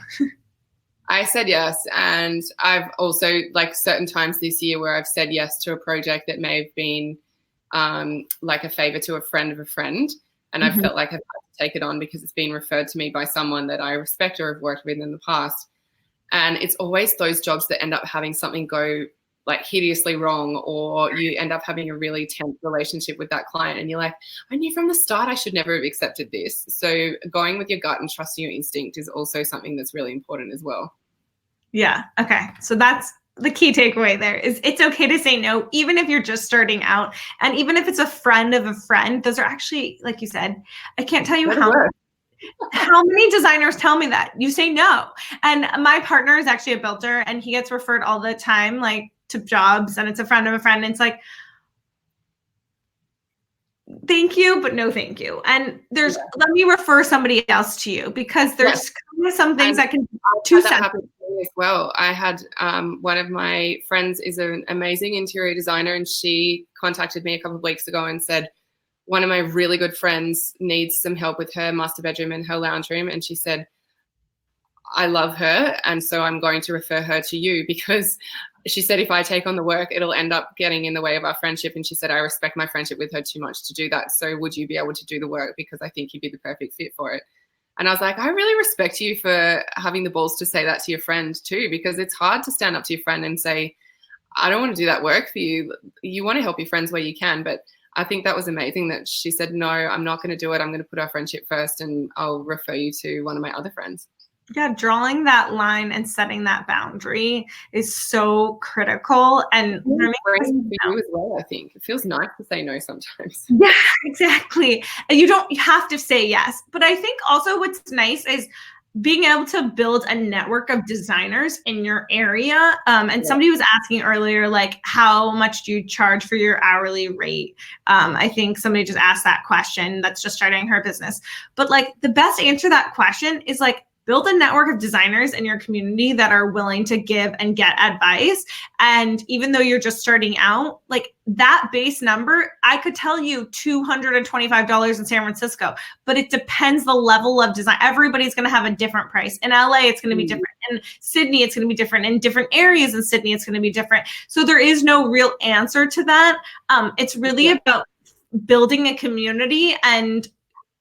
I said yes. And I've also, like, certain times this year where I've said yes to a project that may have been like a favor to a friend of a friend. And I've felt like I've had to take it on because it's been referred to me by someone that I respect or have worked with in the past. And it's always those jobs that end up having something go like hideously wrong, or you end up having a really tense relationship with that client and you're like, I knew from the start I should never have accepted this. So going with your gut and trusting your instinct is also something that's really important as well. Yeah. Okay. So that's the key takeaway there is it's okay to say no, even if you're just starting out. And even if it's a friend of a friend, those are actually, like you said, I can't tell you how many designers tell me that you say no. And my partner is actually a builder and he gets referred all the time, like to jobs, and it's a friend of a friend. And it's like, thank you, but no thank you. And let me refer somebody else to you, because there's kind of some things that can be too sensitive. As well. I had one of my friends is an amazing interior designer, and she contacted me a couple of weeks ago and said one of my really good friends needs some help with her master bedroom and her lounge room. And she said, I love her, and so I'm going to refer her to you, because she said if I take on the work, it'll end up getting in the way of our friendship. And she said, I respect my friendship with her too much to do that. So would you be able to do the work, because I think you'd be the perfect fit for it. And I was like, I really respect you for having the balls to say that to your friend too, because it's hard to stand up to your friend and say, I don't want to do that work for you. You want to help your friends where you can. But I think that was amazing that she said, no, I'm not going to do it. I'm going to put our friendship first, and I'll refer you to one of my other friends. Yeah, drawing that line and setting that boundary is so critical. And learning for you as well, I think. It feels nice to say no sometimes. Yeah, exactly. And you don't have to say yes. But I think also what's nice is being able to build a network of designers in your area. And somebody was asking earlier, like, how much do you charge for your hourly rate? I think somebody just asked that question that's just starting her business. But like the best answer to that question is like, build a network of designers in your community that are willing to give and get advice. And even though you're just starting out, like that base number, I could tell you $225 in San Francisco, but it depends the level of design. Everybody's going to have a different price. In LA, it's going to be different. In Sydney, it's going to be different. In different areas in Sydney, it's going to be different. So there is no real answer to that. It's really about building a community and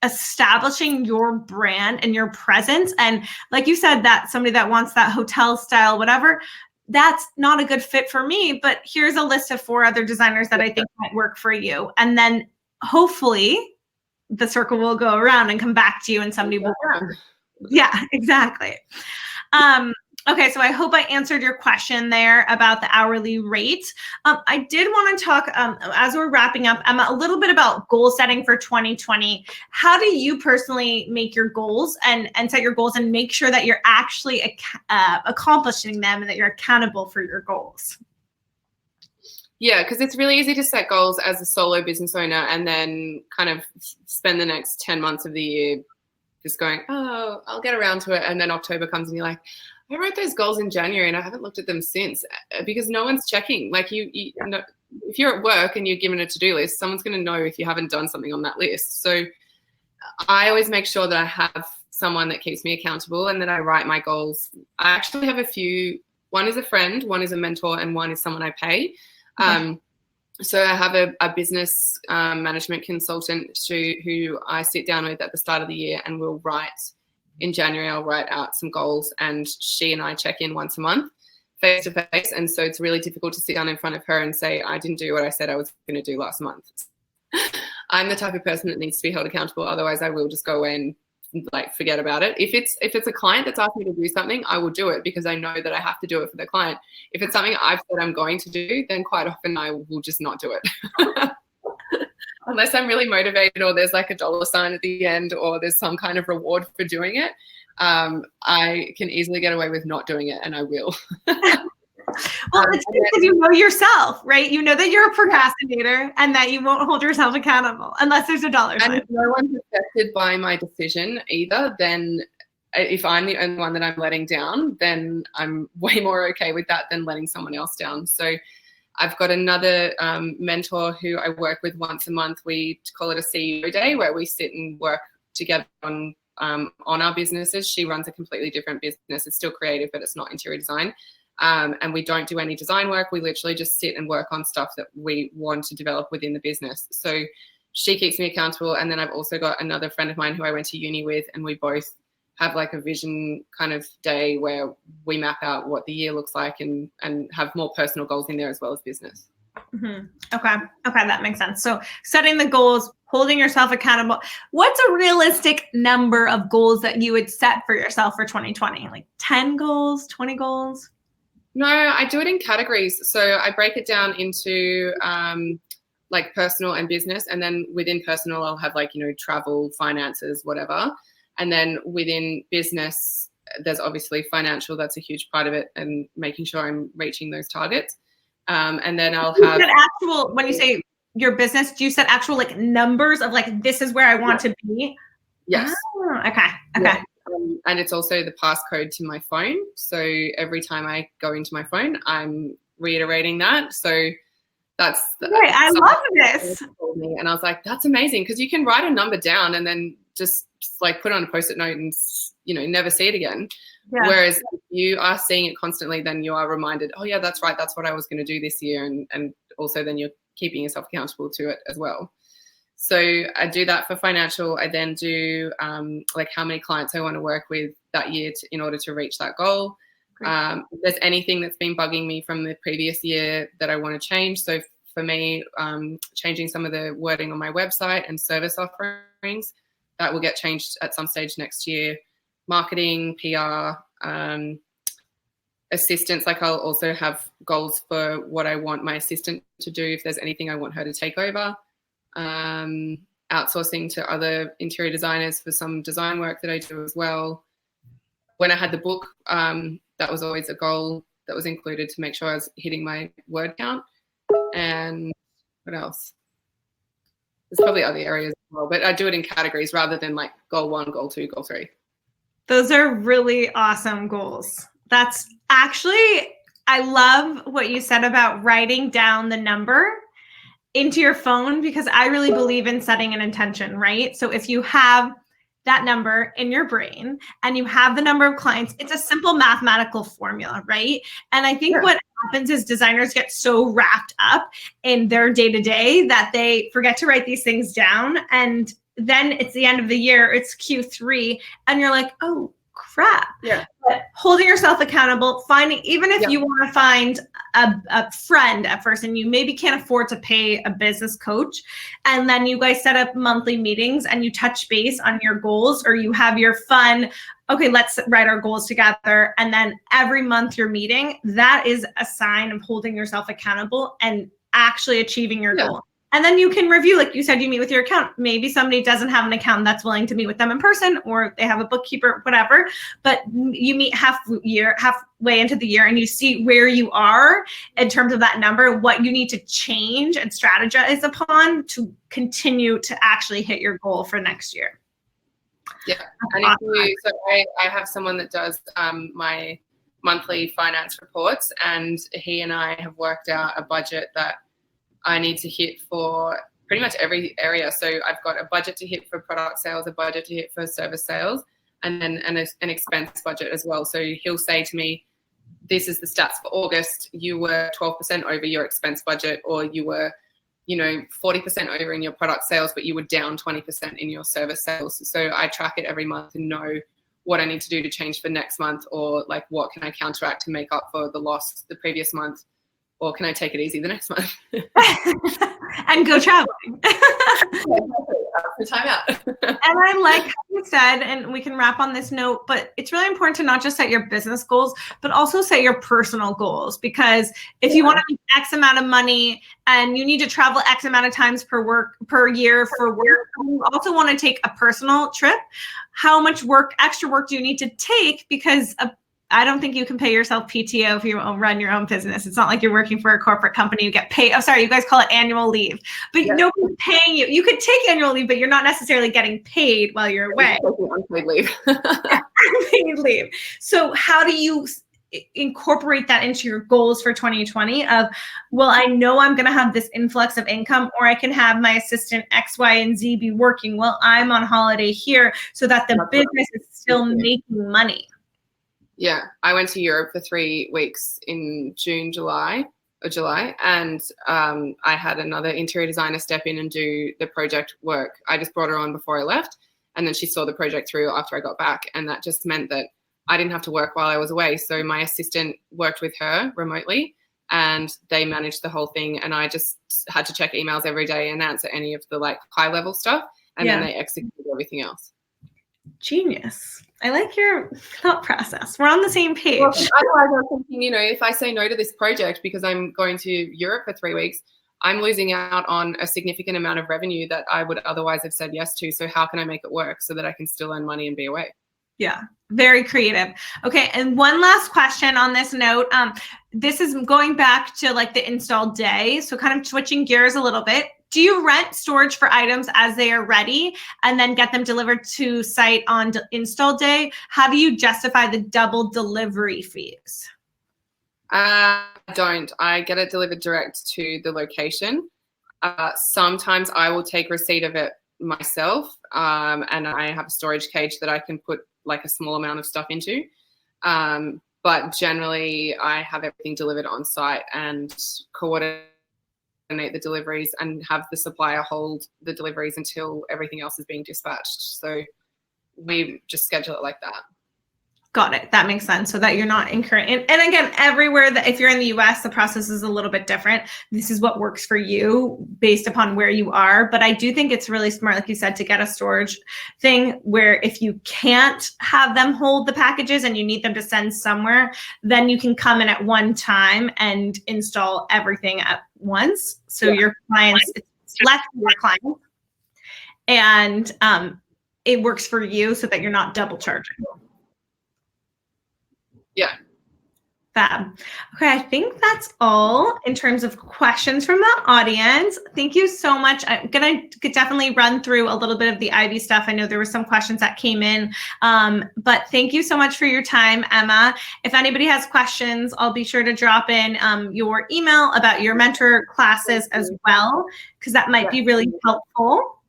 establishing your brand and your presence. And like you said, that somebody that wants that hotel style, whatever, that's not a good fit for me, but here's a list of 4 other designers that I think might work for you. And then hopefully the circle will go around and come back to you and somebody will work. Yeah, exactly. Okay, so I hope I answered your question there about the hourly rate. I did want to talk, as we're wrapping up, Emma, a little bit about goal setting for 2020. How do you personally make your goals and set your goals and make sure that you're actually accomplishing them and that you're accountable for your goals? Yeah, because it's really easy to set goals as a solo business owner and then kind of spend the next 10 months of the year just going, oh, I'll get around to it. And then October comes and you're like, I wrote those goals in January and I haven't looked at them since, because no one's checking. Like you know, if you're at work and you're given a to-do list, someone's going to know if you haven't done something on that list. So I always make sure that I have someone that keeps me accountable and that I write my goals. I actually have a few. One is a friend, one is a mentor, and one is someone I pay. So I have a business management consultant who I sit down with at the start of the year, and we'll write. In January, I'll write out some goals, and she and I check in once a month face to face. And so it's really difficult to sit down in front of her and say, I didn't do what I said I was going to do last month. I'm the type of person that needs to be held accountable. Otherwise, I will just go away and like forget about it. If it's a client that's asked me to do something, I will do it because I know that I have to do it for the client. If it's something I've said I'm going to do, then quite often I will just not do it. Unless I'm really motivated or there's like a dollar sign at the end or there's some kind of reward for doing it, I can easily get away with not doing it, and I will. Well, it's because you know yourself, right? You know that you're a procrastinator and that you won't hold yourself accountable unless there's a dollar sign. And if no one's affected by my decision either, then if I'm the only one that I'm letting down, then I'm way more okay with that than letting someone else down. So I've got another mentor who I work with once a month. We call it a CEO day, where we sit and work together on our businesses. She runs a completely different business. It's still creative, but it's not interior design. And we don't do any design work. We literally just sit and work on stuff that we want to develop within the business. So she keeps me accountable. And then I've also got another friend of mine who I went to uni with, and we both have like a vision kind of day where we map out what the year looks like and have more personal goals in there as well as business. Mm-hmm. Okay, that makes sense. So setting the goals, holding yourself accountable. What's a realistic number of goals that you would set for yourself for 2020? Like 10 goals, 20 goals? No, I do it in categories. So I break it down into like personal and business. And then within personal, I'll have like, travel, finances, whatever. And then within business, there's obviously financial. That's a huge part of it, and making sure I'm reaching those targets. And then I'll have actual, when you say your business, do you set actual like numbers of like, this is where I want to be? Yes. Oh, okay. Yeah. And it's also the passcode to my phone. So every time I go into my phone, I'm reiterating that. So that's right. I love this. And I was like, that's amazing, because you can write a number down and then just like put it on a Post-it note and never see it again. Yeah. Whereas if you are seeing it constantly, then you are reminded, oh yeah, that's right, that's what I was going to do this year, and also then you're keeping yourself accountable to it as well. So I do that for financial. I then do like how many clients I want to work with that year in order to reach that goal. If there's anything that's been bugging me from the previous year that I want to change. So for me, changing some of the wording on my website and service offerings, that will get changed at some stage next year. Marketing, PR, assistants, like I'll also have goals for what I want my assistant to do if there's anything I want her to take over. Outsourcing to other interior designers for some design work that I do as well. When I had the book, that was always a goal that was included to make sure I was hitting my word count. And what else? There's probably other areas as well, but I do it in categories rather than like goal 1, goal 2, goal 3. Those are really awesome goals. That's actually, I love what you said about writing down the number into your phone, because I really believe in setting an intention, right? So if you have that number in your brain and you have the number of clients, it's a simple mathematical formula, right? And I think what happens is designers get so wrapped up in their day-to-day that they forget to write these things down. And then it's the end of the year, it's Q3, and you're like, oh crap. Yeah. But holding yourself accountable, finding, even if you want to find a friend at first and you maybe can't afford to pay a business coach, and then you guys set up monthly meetings and you touch base on your goals, or you have your fun, okay, let's write our goals together. And then every month you're meeting, that is a sign of holding yourself accountable and actually achieving your goal. And then you can review, like you said, you meet with your accountant. Maybe somebody doesn't have an accountant that's willing to meet with them in person, or they have a bookkeeper, whatever. But you meet halfway into the year, and you see where you are in terms of that number, what you need to change and strategize upon to continue to actually hit your goal for next year. Yeah, and so I have someone that does my monthly finance reports, and he and I have worked out a budget that I need to hit for pretty much every area. So I've got a budget to hit for product sales, a budget to hit for service sales, and then an expense budget as well. So he'll say to me, this is the stats for August. You were 12% over your expense budget, or you were, 40% over in your product sales, but you were down 20% in your service sales. So I track it every month and know what I need to do to change for next month, or like what can I counteract to make up for the loss the previous month. Or can I take it easy the next month? And go traveling. Time out. And I like how you said, and we can wrap on this note, but it's really important to not just set your business goals, but also set your personal goals. Because if you want to make X amount of money and you need to travel X amount of times per year for work, you also want to take a personal trip. How much extra work do you need to take? Because I don't think you can pay yourself PTO if you run your own business. It's not like you're working for a corporate company. You get paid. Oh, sorry, you guys call it annual leave. But nobody's paying you. You could take annual leave, but you're not necessarily getting paid while you're away. Unpaid leave. Unpaid leave. So how do you incorporate that into your goals for 2020 of, well, I know I'm going to have this influx of income, or I can have my assistant X, Y, and Z be working while I'm on holiday here, so that the business is still making money. Yeah, I went to Europe for 3 weeks in July, and I had another interior designer step in and do the project work. I just brought her on before I left, And then she saw the project through after I got back. And that just meant that I didn't have to work while I was away. So my assistant worked with her remotely and they managed the whole thing. And I just had to check emails every day and answer any of the like high level stuff. And then they executed everything else. Genius. I like your thought process. We're on the same page. Well, otherwise, I was thinking, you know, if I say no to this project because I'm going to Europe for 3 weeks, I'm losing out on a significant amount of revenue that I would otherwise have said yes to. So how can I make it work so that I can still earn money and be away? Yeah, very creative. Okay, and one last question on this note. This is going back to like the install day. So kind of switching gears a little bit. Do you rent storage for items as they are ready and then get them delivered to site on install day? How do you justify the double delivery fees? I don't. I get it delivered direct to the location. Sometimes I will take receipt of it myself, and I have a storage cage that I can put like a small amount of stuff into. But generally, I have everything delivered on site and coordinate the deliveries and have the supplier hold the deliveries until everything else is being dispatched. So we just schedule it like that. Got it. That makes sense. So that you're not incurring. And again, everywhere that if you're in the US, the process is a little bit different. This is what works for you based upon where you are. But I do think it's really smart, like you said, to get a storage thing where if you can't have them hold the packages and you need them to send somewhere, then you can come in at one time and install everything at once. So your clients, it's less for your clients. And it works for you so that you're not double charging. Yeah. Fab. Okay, I think that's all in terms of questions from the audience. Thank you so much. I'm going to definitely run through a little bit of the Ivy stuff. I know there were some questions that came in, but thank you so much for your time, Emma. If anybody has questions, I'll be sure to drop in your email about your mentor classes as well, because that might be really helpful.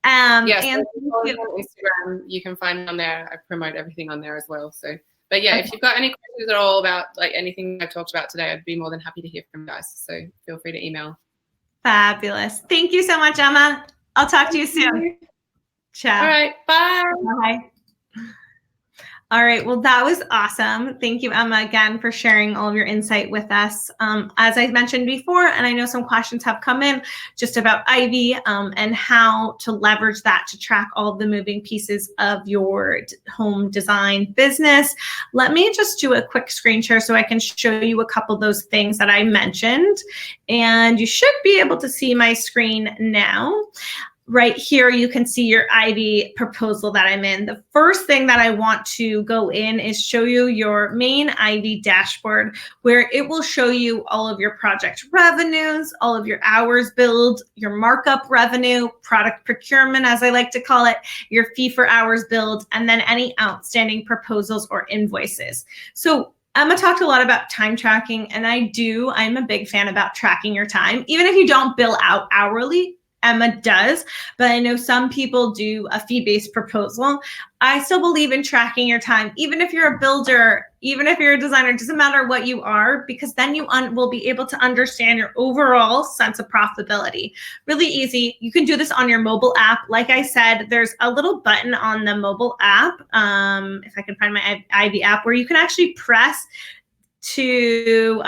Yes, and on Instagram, you can find me on there. I promote everything on there as well. So. But yeah, if you've got any questions at all about like anything I've talked about today, I'd be more than happy to hear from you guys. So feel free to email. Fabulous. Thank you so much, Emma. I'll talk to you soon. Ciao. All right. Bye. Bye. All right. Well, that was awesome. Thank you, Emma, again, for sharing all of your insight with us. As I mentioned before, and I know some questions have come in just about Ivy and how to leverage that to track all of the moving pieces of your home design business. Let me just do a quick screen share so I can show you a couple of those things that I mentioned. And you should be able to see my screen now. Right here, you can see your Ivy proposal that I'm in. The first thing that I want to go in is show you your main Ivy dashboard, where it will show you all of your project revenues, all of your hours billed, your markup revenue, product procurement, as I like to call it, your fee for hours billed, and then any outstanding proposals or invoices. So Emma talked a lot about time tracking, and I'm a big fan about tracking your time. Even if you don't bill out hourly, Emma does, but I know some people do a fee-based proposal. I still believe in tracking your time, even if you're a builder, even if you're a designer, it doesn't matter what you are, because then you will be able to understand your overall sense of profitability. Really easy. You can do this on your mobile app. Like I said, there's a little button on the mobile app, if I can find my Ivy app, where you can actually press to,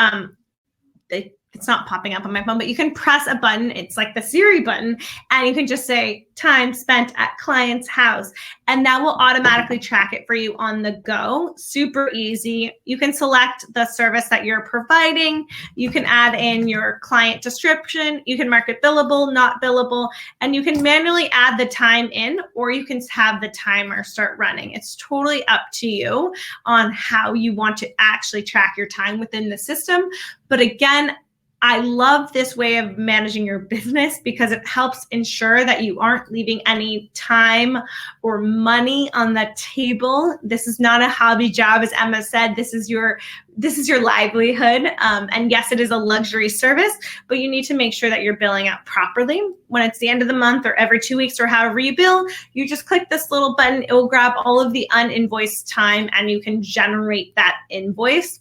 it's not popping up on my phone, but you can press a button. It's like the Siri button, and you can just say time spent at client's house, and that will automatically track it for you on the go. Super easy. You can select the service that you're providing. You can add in your client description. You can mark it billable, not billable, and you can manually add the time in, or you can have the timer start running. It's totally up to you on how you want to actually track your time within the system. But again, I love this way of managing your business because it helps ensure that you aren't leaving any time or money on the table. This is not a hobby job, as Emma said. This is your livelihood. And yes, it is a luxury service, but you need to make sure that you're billing out properly. When it's the end of the month or every 2 weeks or however you bill, you just click this little button. It will grab all of the uninvoiced time and you can generate that invoice.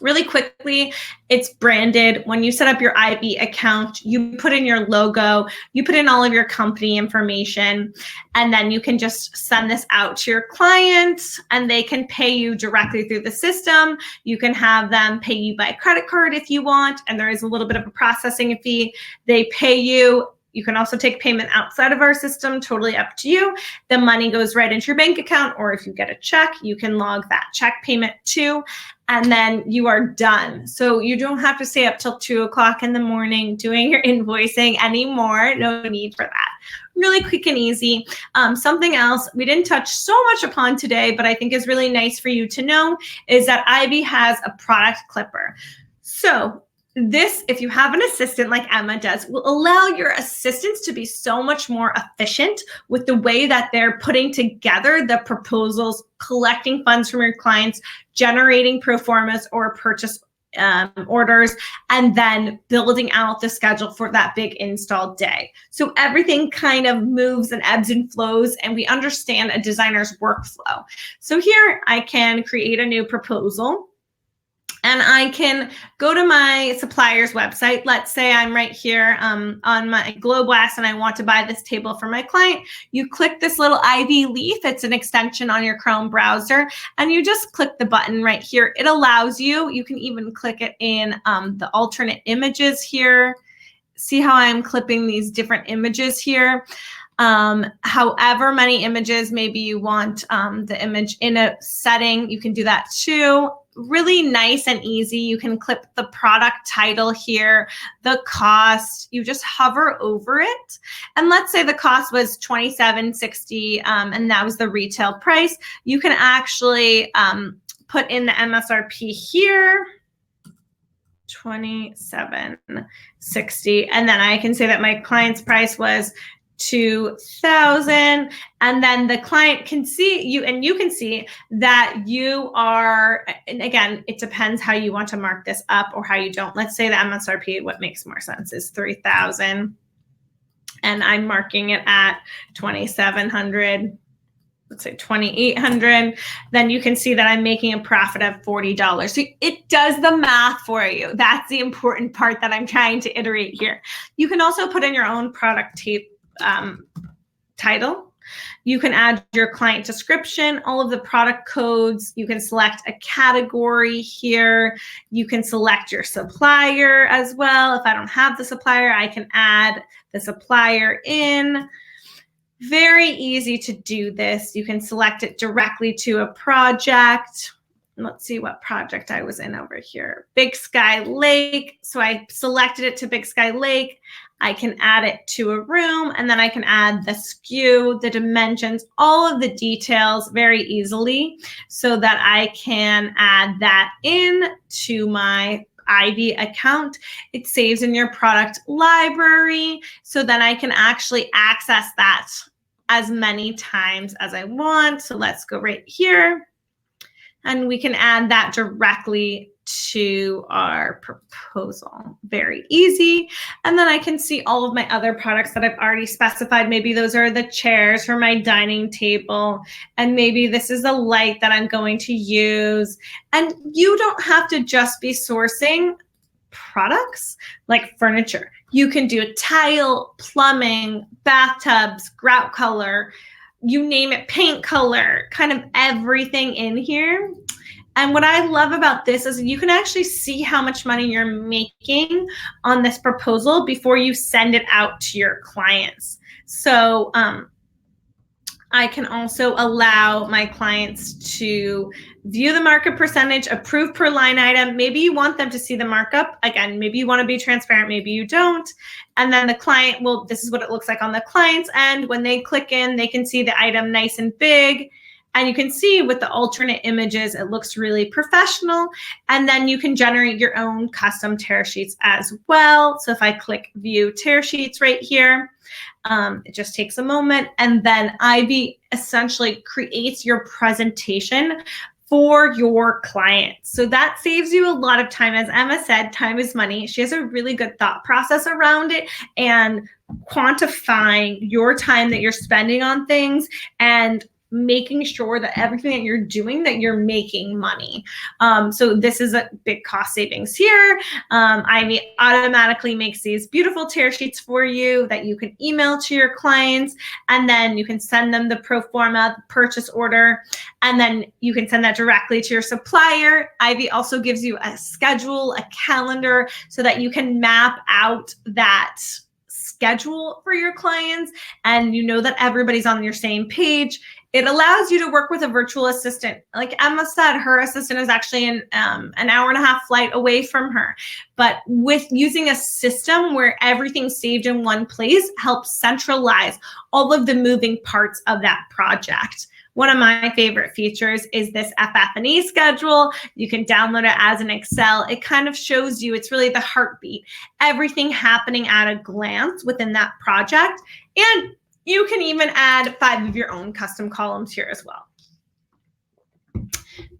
Really quickly, it's branded. When you set up your IB account, you put in your logo, you put in all of your company information, and then you can just send this out to your clients and they can pay you directly through the system. You can have them pay you by credit card if you want, and there is a little bit of a processing fee. They pay you. You can also take payment outside of our system, totally up to you. The money goes right into your bank account, or if you get a check, you can log that check payment too, and then you are done. So you don't have to stay up till 2 o'clock in the morning doing your invoicing anymore. No need for that. Really quick and easy. Something else we didn't touch so much upon today, but I think is really nice for you to know, is that IB has a product clipper. So this, if you have an assistant like Emma does, will allow your assistants to be so much more efficient with the way that they're putting together the proposals, collecting funds from your clients, generating pro formas or purchase orders, and then building out the schedule for that big install day. So everything kind of moves and ebbs and flows, and we understand a designer's workflow. So here I can create a new proposal. And I can go to my supplier's website. Let's say I'm right here on my GlobeWest and I want to buy this table for my client. You click this little IB leaf. It's an extension on your Chrome browser. And you just click the button right here. It allows you, you can even click it in the alternate images here. See how I'm clipping these different images here. However many images, maybe you want the image in a setting, you can do that too. Really nice and easy. You can clip the product title here, the cost, you just hover over it. And let's say the cost was $27.60 and that was the retail price. You can actually put in the MSRP here, $27.60. And then I can say that my client's price was $2,000, and then the client can see you, and you can see that you are, and again, it depends how you want to mark this up or how you don't. Let's say the MSRP, what makes more sense is $3,000, and I'm marking it at $2,700. Let's say $2,800, then you can see that I'm making a profit of $40. So it does the math for you. That's the important part that I'm trying to iterate here. You can also put in your own product title. You can add your client description, all of the product codes. You can select a category here. You can select your supplier as well. If I don't have the supplier, I can add the supplier in. Very easy to do this. You can select it directly to a project. Let's see what project I was in over here. Big Sky Lake. So I selected it to Big Sky Lake. I can add it to a room, and then I can add the SKU, the dimensions, all of the details very easily so that I can add that in to my IB account. It saves in your product library, so then I can actually access that as many times as I want. So let's go right here, and we can add that directly to our proposal. Very easy. And then I can see all of my other products that I've already specified. Maybe those are the chairs for my dining table, and maybe this is a light that I'm going to use. And you don't have to just be sourcing products like furniture. You can do tile, plumbing, bathtubs, grout color, you name it, paint color, kind of everything in here. And what I love about this is you can actually see how much money you're making on this proposal before you send it out to your clients. So I can also allow my clients to view the markup percentage, approve per line item. Maybe you want them to see the markup. Again, maybe you want to be transparent, maybe you don't. And then the client will, this is what it looks like on the client's end. When they click in, they can see the item nice and big. And you can see with the alternate images, it looks really professional. And then you can generate your own custom tear sheets as well. So if I click view tear sheets right here, it just takes a moment. And then IB essentially creates your presentation for your clients. So that saves you a lot of time. As Emma said, time is money. She has a really good thought process around it and quantifying your time that you're spending on things and making sure that everything that you're doing, that you're making money. So this is a big cost savings here. Ivy automatically makes these beautiful tear sheets for you that you can email to your clients, and then you can send them the pro forma purchase order, and then you can send that directly to your supplier. Ivy also gives you a schedule, a calendar, so that you can map out that schedule for your clients, and you know that everybody's on your same page. It allows you to work with a virtual assistant. Like Emma said, her assistant is actually an hour and a half flight away from her. But with using a system where everything's saved in one place helps centralize all of the moving parts of that project. One of my favorite features is this FF&E schedule. You can download it as an Excel. It kind of shows you, it's really the heartbeat, everything happening at a glance within that project. And you can even add 5 of your own custom columns here as well.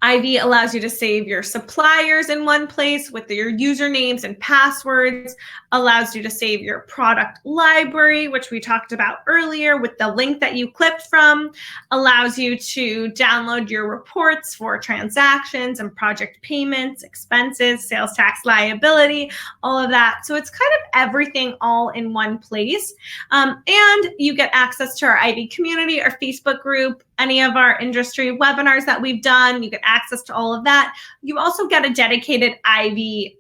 Ivy allows you to save your suppliers in one place with your usernames and passwords, allows you to save your product library, which we talked about earlier with the link that you clicked from, allows you to download your reports for transactions and project payments, expenses, sales tax, liability, all of that. So it's kind of everything all in one place. And you get access to our Ivy community, our Facebook group, any of our industry webinars that we've done. You get access to all of that. You also get a dedicated Ivy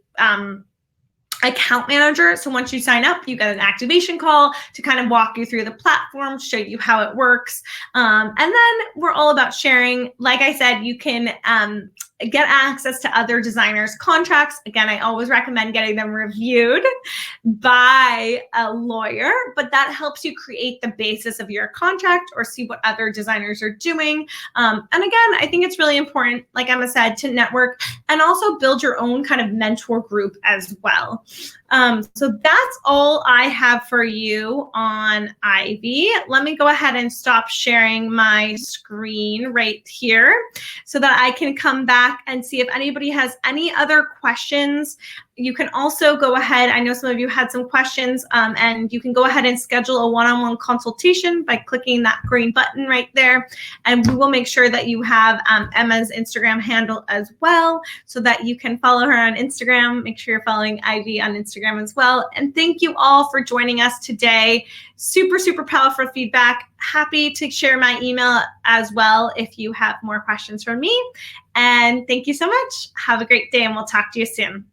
account manager. So once you sign up, you get an activation call to kind of walk you through the platform, show you how it works. And then we're all about sharing. Like I said, you can get access to other designers' contracts. Again, I always recommend getting them reviewed by a lawyer, but that helps you create the basis of your contract or see what other designers are doing. And again, I think it's really important, like Emma said, to network and also build your own kind of mentor group as well. So that's all I have for you on Ivy. Let me go ahead and stop sharing my screen right here so that I can come back and see if anybody has any other questions. You can also go ahead, I know some of you had some questions, and you can go ahead and schedule a one-on-one consultation by clicking that green button right there. And we will make sure that you have Emma's Instagram handle as well so that you can follow her on Instagram. Make sure you're following Ivy on Instagram as well. And thank you all for joining us today. Super, super powerful feedback. Happy to share my email as well if you have more questions from me. And thank you so much. Have a great day, and we'll talk to you soon.